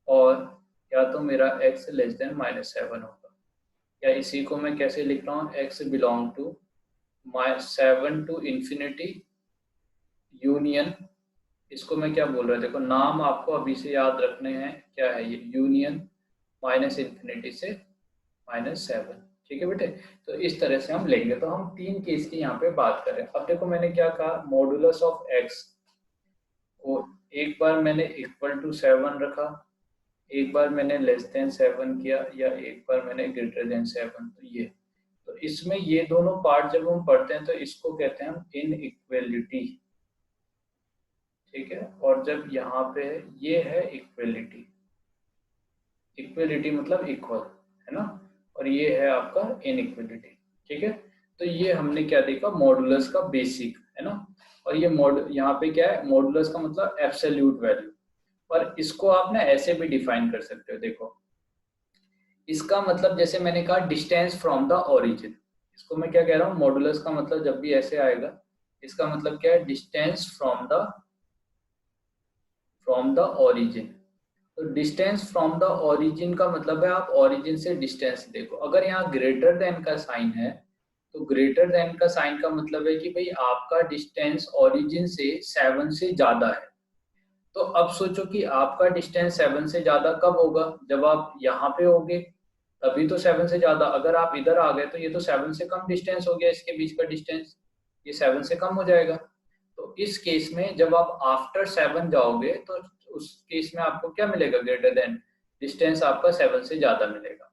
और या तो मेरा x लेस देन -7 होगा। या इसी को मैं कैसे लिख रहा हूँ, x belong to 7 to infinity union, इसको मैं क्या बोल रहा है, देखो नाम आपको अभी से याद रखने हैं, क्या है ये, यूनियन -इंफिनिटी से -7। ठीक है बेटे? तो इस तरह से हम लेंगे। तो हम 3 केस की यहाँ पे बात करें। अब देखो मैंने क्या कहा, मॉडुलस ऑफ x को एक बार मैंने इक्वल टू 7 रखा, एक बार मैंने लेस देन 7 किया, या एक बार मैंने ग्रेटर देन 7। तो ये, तो इसमें ये दोनों पार्ट जब हम पढ़ते हैं तो इसको कहते हैं हम इनइक्वलिटी। ठीक है? और जब यहाँ पे ये है इक्वलिटी, इक्वलिटी मतलब इक्वल, है ना? और ये है आपका इनइक्वलिटी। ठीक है? तो ये हमने क्या देखा, मॉडुलस का बेसिक, है ना? और ये यहाँ पे क्या है, मॉडुलस का मतलब एब्सोल्यूट वैल्यू। पर इसको आप ना ऐसे भी डिफाइन कर सकते हो, देखो इसका मतलब जैसे मैंने कहा डिस्टेंस फ्रॉम द ओरिजिन, इसको मैं क्या कह रहा हूँ, मॉडुलस का मतलब जब भी ऐसे आएगा, इसका मतलब क्या है, डिस्टेंस फ्रॉम द ओरिजिन। तो डिस्टेंस फ्रॉम द ओरिजिन का मतलब है आप ओरिजिन से डिस्टेंस देखो। अगर यहाँ ग्रेटर देन का साइन है तो ग्रेटर देन का साइन का मतलब है कि भाई आपका डिस्टेंस ओरिजिन से 7 से ज्यादा है। तो अब सोचो कि आपका डिस्टेंस 7 से ज्यादा कब होगा, जब आप यहाँ पे होगे तभी तो 7 से ज्यादा। अगर आप इधर आ गए तो ये तो 7 से कम डिस्टेंस हो गया, इसके बीच का डिस्टेंस ये 7 से कम हो जाएगा। तो इस केस में जब आप आफ्टर 7 जाओगे तो उस केस में आपको क्या मिलेगा, ग्रेटर देन, डिस्टेंस आपका 7 से ज्यादा मिलेगा।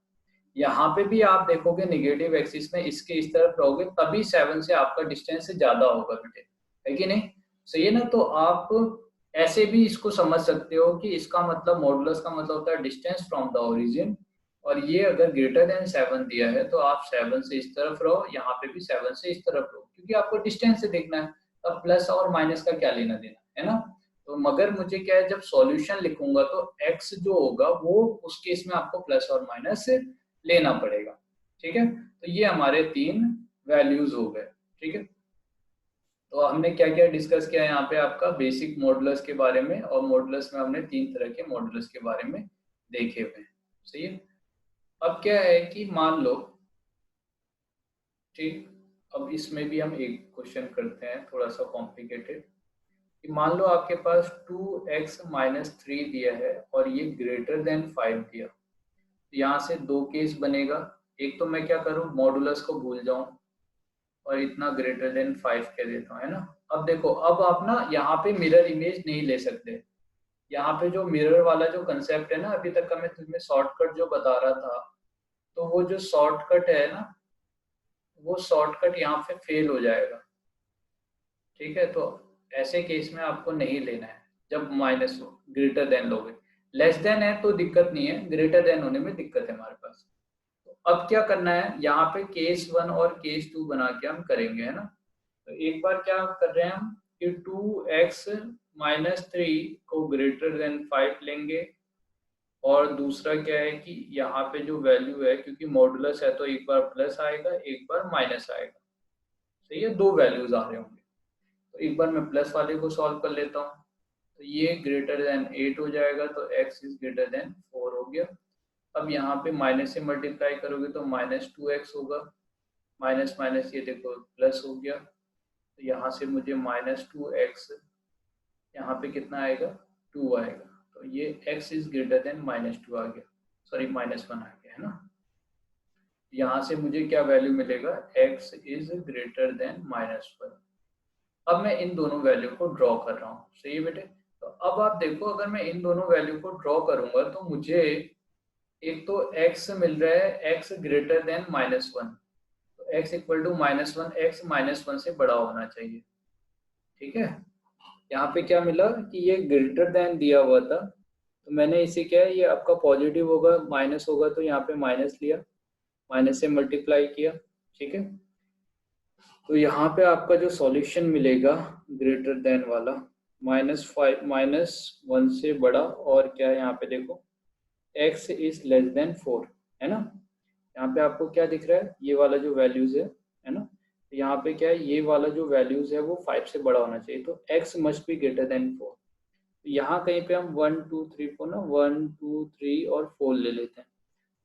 यहाँ पे भी आप देखोगे निगेटिव एक्सिस में इसके इस तरफ रहोगे तभी 7 से आपका डिस्टेंस से ज्यादा होगा बेटे, है कि नहीं? सही है ना? तो आप ऐसे भी इसको समझ सकते हो कि इसका मतलब मॉडुलस का मतलब होता है डिस्टेंस फ्रॉम द ओरिजिन, और ये अगर ग्रेटर देन 7 दिया है तो आप 7 से इस तरफ रहो, यहाँ पे भी 7 से इस तरफ रहो, क्योंकि आपको डिस्टेंस से देखना है। अब प्लस और माइनस का क्या लेना देना, है ना? तो मगर मुझे क्या है, जब सॉल्यूशन लिखूंगा तो x जो होगा वो उस केस में आपको प्लस और माइनस लेना पड़ेगा। ठीक है? तो ये हमारे 3 वैल्यूज हो गए। ठीक है? तो हमने क्या क्या डिस्कस किया यहाँ पे, आपका बेसिक मॉडुलस के बारे में, और मॉडुलस में हमने 3 तरह के मॉडुलस के बारे में देखे हुए हैं। सही है? अब क्या है कि मान लो, ठीक, अब इसमें भी हम एक क्वेश्चन करते हैं थोड़ा सा कॉम्प्लिकेटेड, कि मान लो आपके पास 2x-3 दिया है और ये ग्रेटर देन 5 दिया। तो यहाँ से 2 केस बनेगा। एक तो मैं क्या करूँ, मॉडुलस को भूल जाऊं और इतना ग्रेटर देन 5 कह देता हूँ, है ना? अब देखो, अब आप ना यहाँ पे मिरर इमेज नहीं ले सकते। यहाँ पे जो मिरर वाला जो कंसेप्ट है ना, अभी तक का मैं तुम्हें शॉर्टकट जो बता रहा था, तो वो जो शॉर्टकट है ना, वो शॉर्टकट यहाँ पे फेल हो जाएगा। ठीक है? तो ऐसे केस में आपको नहीं लेना है जब माइनस हो, ग्रेटर देन लोगे। लेस देन है तो दिक्कत नहीं है, ग्रेटर देन होने में दिक्कत है हमारे पास। तो अब क्या करना है, यहाँ पे केस 1 और केस 2 बना के हम करेंगे, है ना? तो एक बार क्या कर रहे हैं हम कि 2x-3 को ग्रेटर देन 5 लेंगे, और दूसरा क्या है कि यहाँ पे जो वैल्यू है, क्योंकि मॉडुलस है तो एक बार प्लस आएगा एक बार माइनस आएगा। सही है? 2 वैल्यूज आ रहे होंगे। तो एक बार मैं प्लस वाले को सॉल्व कर लेता हूँ। तो ये ग्रेटर देन 8 हो जाएगा, तो x इज ग्रेटर देन 4 हो गया। अब यहाँ पे माइनस से मल्टीप्लाई करोगे तो -2x होगा, माइनस माइनस ये देखो प्लस हो गया। तो यहाँ से मुझे -2x, यहाँ पे कितना आएगा, 2 आएगा। तो ये x इज ग्रेटर देन -2 आ गया। सॉरी -1 आ गया है ना। यहाँ से मुझे क्या वैल्यू मिलेगा, x इज ग्रेटर देन -1। अब मैं इन दोनों वैल्यू को ड्रॉ कर रहा हूँ, सही है बेटे। तो अब आप देखो, अगर मैं इन दोनों वैल्यू को ड्रॉ करूंगा तो मुझे एक तो x मिल रहा है x ग्रेटर देन -1, तो x इक्वल टू -1, x -1 से बड़ा होना चाहिए, ठीक है। यहाँ पे क्या मिला कि ये ग्रेटर देन दिया हुआ था, तो मैंने इसे क्या है, ये आपका पॉजिटिव होगा, माइनस होगा तो यहाँ पे माइनस लिया, माइनस से मल्टीप्लाई किया, ठीक है। तो यहाँ पे आपका जो सॉल्यूशन मिलेगा ग्रेटर देन वाला, -1 से बड़ा, और क्या है यहाँ पे देखो x इज लेस देन 4, है ना। यहाँ पे आपको क्या दिख रहा है, ये वाला जो वैल्यूज है ना, तो यहाँ पे क्या है, ये वाला जो वैल्यूज है वो 5 से बड़ा होना चाहिए, तो x must be greater than 4। तो यहाँ कहीं पे हम 1 2 3 4 ना 1 2 3 और 4 ले लेते हैं,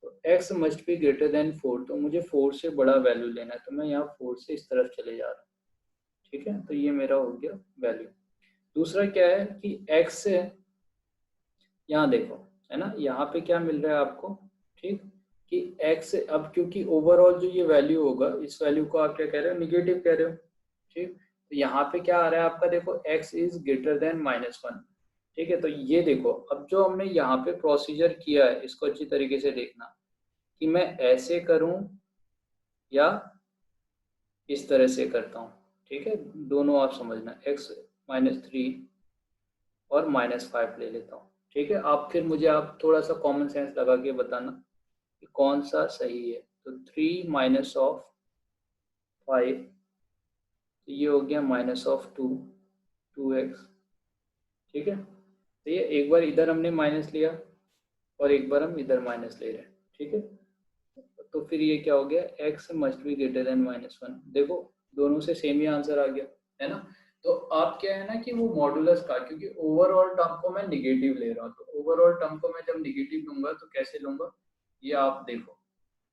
तो x must be greater than 4, तो मुझे 4 से बड़ा वैल्यू लेना है, तो मैं यहाँ 4 से इस तरफ चले जा रहा हूँ, ठीक है। तो ये मेरा हो गया वैल्यू। दूसरा क्या है कि x से यहाँ देखो, है ना, यहाँ पे क्या मिल रहा है आपको, ठीक, कि x अब क्योंकि ओवरऑल जो ये वैल्यू होगा, इस वैल्यू को आप क्या कह रहे हो, निगेटिव कह रहे हो, ठीक। तो यहाँ पे क्या आ रहा है आपका, देखो x इज ग्रेटर देन -1, ठीक है। तो ये देखो, अब जो हमने यहाँ पे प्रोसीजर किया है, इसको अच्छी तरीके से देखना कि मैं ऐसे करूँ या इस तरह से करता हूँ, ठीक है। दोनों आप समझना, x -3 और -5 ले लेता हूँ, ठीक है। आप फिर मुझे आप थोड़ा सा कॉमन सेंस लगा के बताना कि कौन सा सही है। तो 3 माइनस ऑफ 5, तो ये हो गया -2 2x, ठीक है। तो ये एक बार इधर हमने माइनस लिया और एक बार हम इधर माइनस ले रहे हैं, ठीक है। तो फिर ये क्या हो गया, x must be greater than -1। देखो दोनों से सेम ही आंसर आ गया, है ना। तो आप क्या है ना कि वो मॉडुलस का, क्योंकि ओवरऑल टर्म को मैं निगेटिव ले रहा हूँ, तो ओवरऑल टर्म को मैं जब निगेटिव लूंगा तो कैसे लूंगा, ये आप देखो।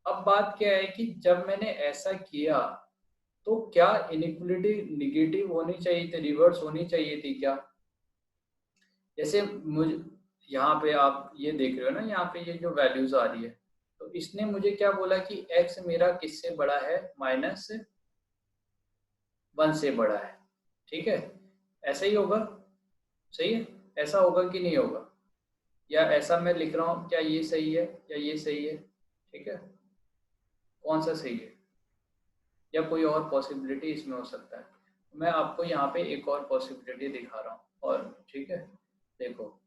अब बात क्या है कि जब मैंने ऐसा किया तो क्या इनइक्वलिटी निगेटिव होनी चाहिए थी, रिवर्स होनी चाहिए थी क्या। जैसे मुझे यहाँ पे आप ये देख रहे हो ना, यहाँ पे ये जो वैल्यूज आ रही है, तो इसने मुझे क्या बोला कि x मेरा किससे बड़ा है, -1 से बड़ा है, ठीक है। ऐसा ही होगा, सही है। ऐसा होगा कि नहीं होगा, या ऐसा मैं लिख रहा हूँ, क्या ये सही है या ये सही है, ठीक है। कौन सा सही है, या कोई और पॉसिबिलिटी इसमें हो सकता है। मैं आपको यहाँ पे एक और पॉसिबिलिटी दिखा रहा हूँ, और ठीक है, देखो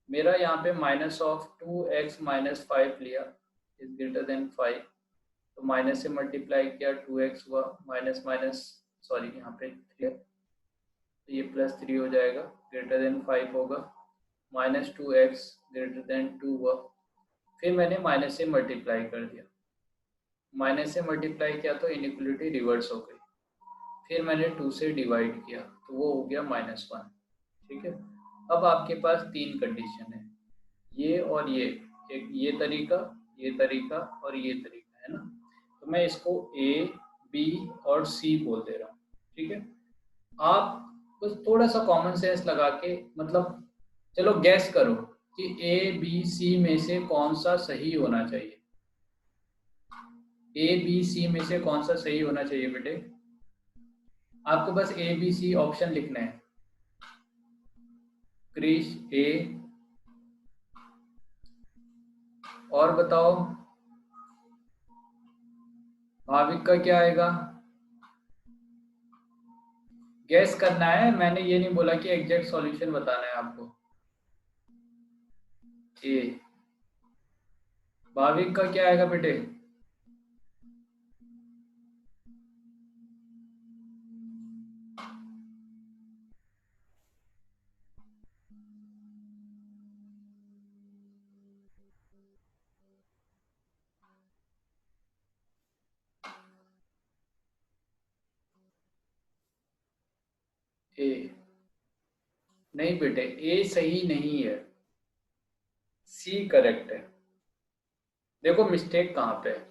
मेरा यहाँ पे -2x -5 लिया इज ग्रेटर देन 5, तो माइनस से मल्टीप्लाई किया 2x हुआ, माइनस माइनस सॉरी यहाँ पे 3 है, तो ये +3 हो जाएगा, ग्रेटर देन 5 होगा, -2x ग्रेटर देन 2 हुआ, फिर मैंने माइनस से मल्टीप्लाई कर दिया, माइनस से मल्टीप्लाई किया तो इनइक्वलिटी रिवर्स हो गई, फिर मैंने 2 से डिवाइड किया तो वो हो गया -1, ठीक है। अब आपके पास 3 कंडीशन है, ये और ये, एक ये तरीका और ये तरीका, है ना। तो मैं इसको A B और C बोल दे रहा हूँ, ठीक है। आप बस थोड़ा सा कॉमन सेंस लगा के, मतलब चलो गैस करो कि A B C में से कौन सा सही होना चाहिए, A B C में से कौन सा सही होना चाहिए बेटे। आपको बस A B C ऑप्शन लिखना है। क्रिश A, और बताओ भाविक का क्या आएगा, गैस करना है, मैंने ये नहीं बोला कि एग्जैक्ट सॉल्यूशन बताना है आपको। ए, भाविक का क्या आएगा बेटे, ए, नहीं बेटे ए सही नहीं है, सी करेक्ट है। देखो मिस्टेक कहाँ पे है,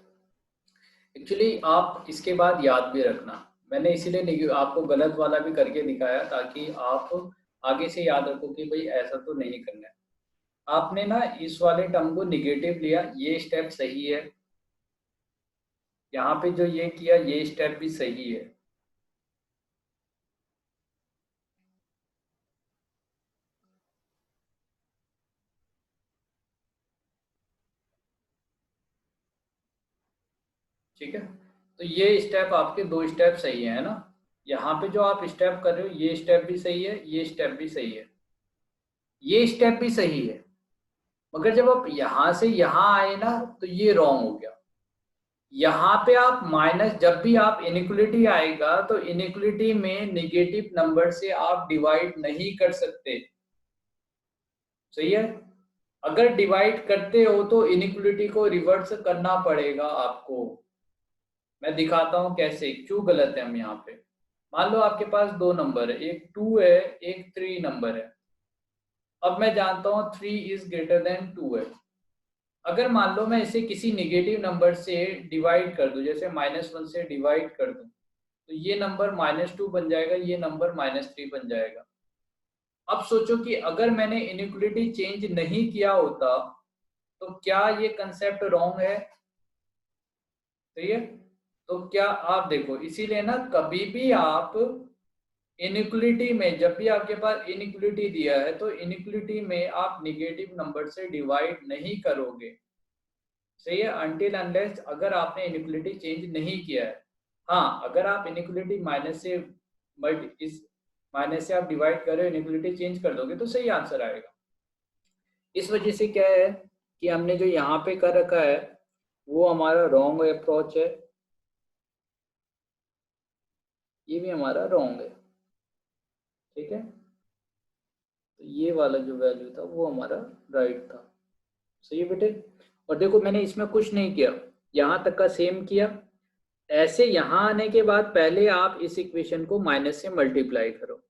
एक्चुअली आप इसके बाद याद भी रखना, मैंने इसीलिए आपको गलत वाला भी करके दिखाया ताकि आप आगे से याद रखो कि भाई ऐसा तो नहीं करना है। आपने ना इस वाले टर्म को निगेटिव लिया, ये स्टेप सही है। यहाँ पे जो ये किया ये स्टेप भी सही है। ठीक है, तो ये स्टेप आपके दो स्टेप सही है ना। यहाँ पे जो आप स्टेप कर रहे हो ये स्टेप भी सही है, ये स्टेप भी सही है, ये स्टेप भी सही है। मगर जब आप यहाँ से यहाँ आए ना तो ये रॉन्ग हो गया। यहाँ पे आप माइनस, जब भी आप इनइक्वलिटी आएगा तो इनइक्वलिटी में नेगेटिव नंबर से आप डिवाइड नहीं कर सकते। सही है, अगर डिवाइड करते हो तो इनइक्वलिटी को रिवर्स करना पड़ेगा आपको। मैं दिखाता हूं कैसे, क्यों गलत है हम यहाँ पे। मान लो आपके पास दो नंबर है, एक 2 है, एक 3 नंबर है। अब मैं जानता हूँ 3 इज ग्रेटर देन 2 है। अगर मान लो मैं इसे किसी निगेटिव नंबर से डिवाइड कर दूं, जैसे -1 से डिवाइड कर दूं, तो ये नंबर -2 बन जाएगा, ये नंबर -3 बन जाएगा। अब सोचो कि अगर मैंने इनइक्वलिटी चेंज नहीं किया होता तो क्या ये कंसेप्ट रॉन्ग है? सही है, तो क्या आप देखो, इसीलिए ना कभी भी आप इनइक्वलिटी में, जब भी आपके पास इनइक्वलिटी दिया है तो इनइक्वलिटी में आप निगेटिव नंबर से डिवाइड नहीं करोगे। सही है, अनटिल अनलेस अगर आपने इनइक्वलिटी चेंज नहीं किया है। हाँ, अगर आप इनइक्वलिटी माइनस से आप डिवाइड कर रहे हो, इनइक्वलिटी चेंज कर दोगे तो सही आंसर आएगा। इस वजह से क्या है कि हमने जो यहाँ पे कर रखा है वो हमारा रॉन्ग अप्रोच है, ये भी हमारा रॉन्ग है। ठीक है, तो ये वाला जो वैल्यू था वो हमारा राइट था। सही है बेटे, और देखो मैंने इसमें कुछ नहीं किया, यहाँ तक का सेम किया। ऐसे यहाँ आने के बाद पहले आप इस इक्वेशन को माइनस से मल्टीप्लाई करो,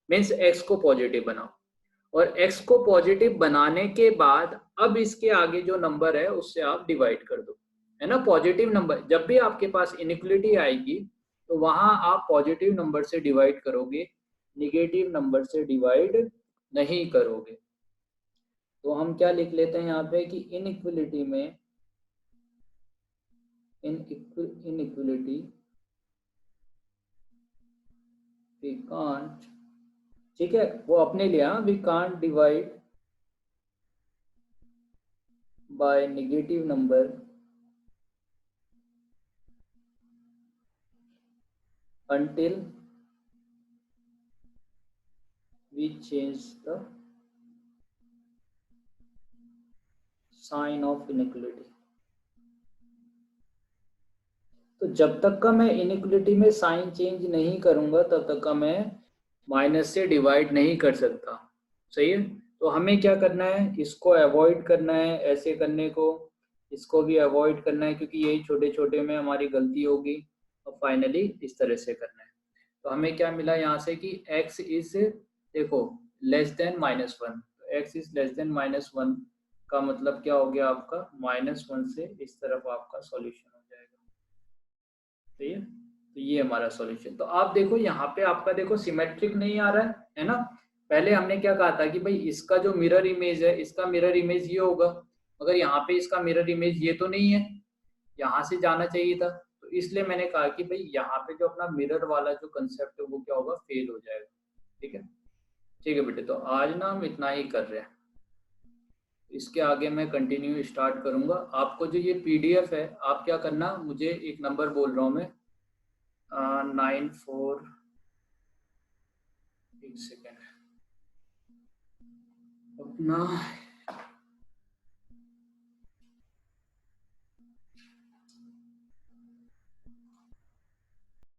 मीन्स एक्स को पॉजिटिव बनाओ, और x को पॉजिटिव बनाने के बाद अब इसके आगे जो नंबर है उससे आप डिवाइड कर दो, है ना। पॉजिटिव नंबर, जब भी आपके पास इनइक्वलिटी आएगी तो वहां आप पॉजिटिव नंबर से डिवाइड करोगे, निगेटिव नंबर से डिवाइड नहीं करोगे। तो हम क्या लिख लेते हैं यहाँ पे कि इनइक्वलिटी में इनइक्वलिटी वी कांट, ठीक है, वो अपने लिया, we can't divide by negative number until we change the sign of inequality। तो जब तक का मैं इनइक्वलिटी में साइन चेंज नहीं करूंगा तब तक का मैं माइनस से डिवाइड नहीं कर सकता। सही है, तो हमें क्या करना है, इसको अवॉइड करना है, ऐसे करने को, इसको भी अवॉइड करना है, क्योंकि यही छोटे छोटे में हमारी गलती होगी, और फाइनली इस तरह से करना है। तो हमें क्या मिला यहाँ से कि x इज, देखो, लेस देन -1, तो x इज लेस देन -1 का मतलब क्या हो गया आपका, -1 से इस तरफ आपका सॉल्यूशन हो जाएगा। सही है, तो ये हमारा सॉल्यूशन। तो आप देखो यहाँ पे आपका देखो सिमेट्रिक नहीं आ रहा है ना। पहले हमने क्या कहा था कि भाई इसका जो मिरर इमेज है, इसका मिरर इमेज ये होगा, मगर यहाँ पे इसका मिरर इमेज ये तो नहीं है, यहाँ से जाना चाहिए था। तो इसलिए मैंने कहा कि भाई यहाँ पे जो अपना मिरर वाला जो कंसेप्ट है वो क्या होगा, फेल हो जाएगा। ठीक है, ठीक है बेटे, तो आज ना हम इतना ही कर रहे हैं, इसके आगे मैं कंटिन्यू स्टार्ट करूंगा। आपको जो ये पीडीएफ है, आप क्या करना, मुझे एक नंबर बोल रहा हूँ मैं, 94, एक सेकेंड, अपना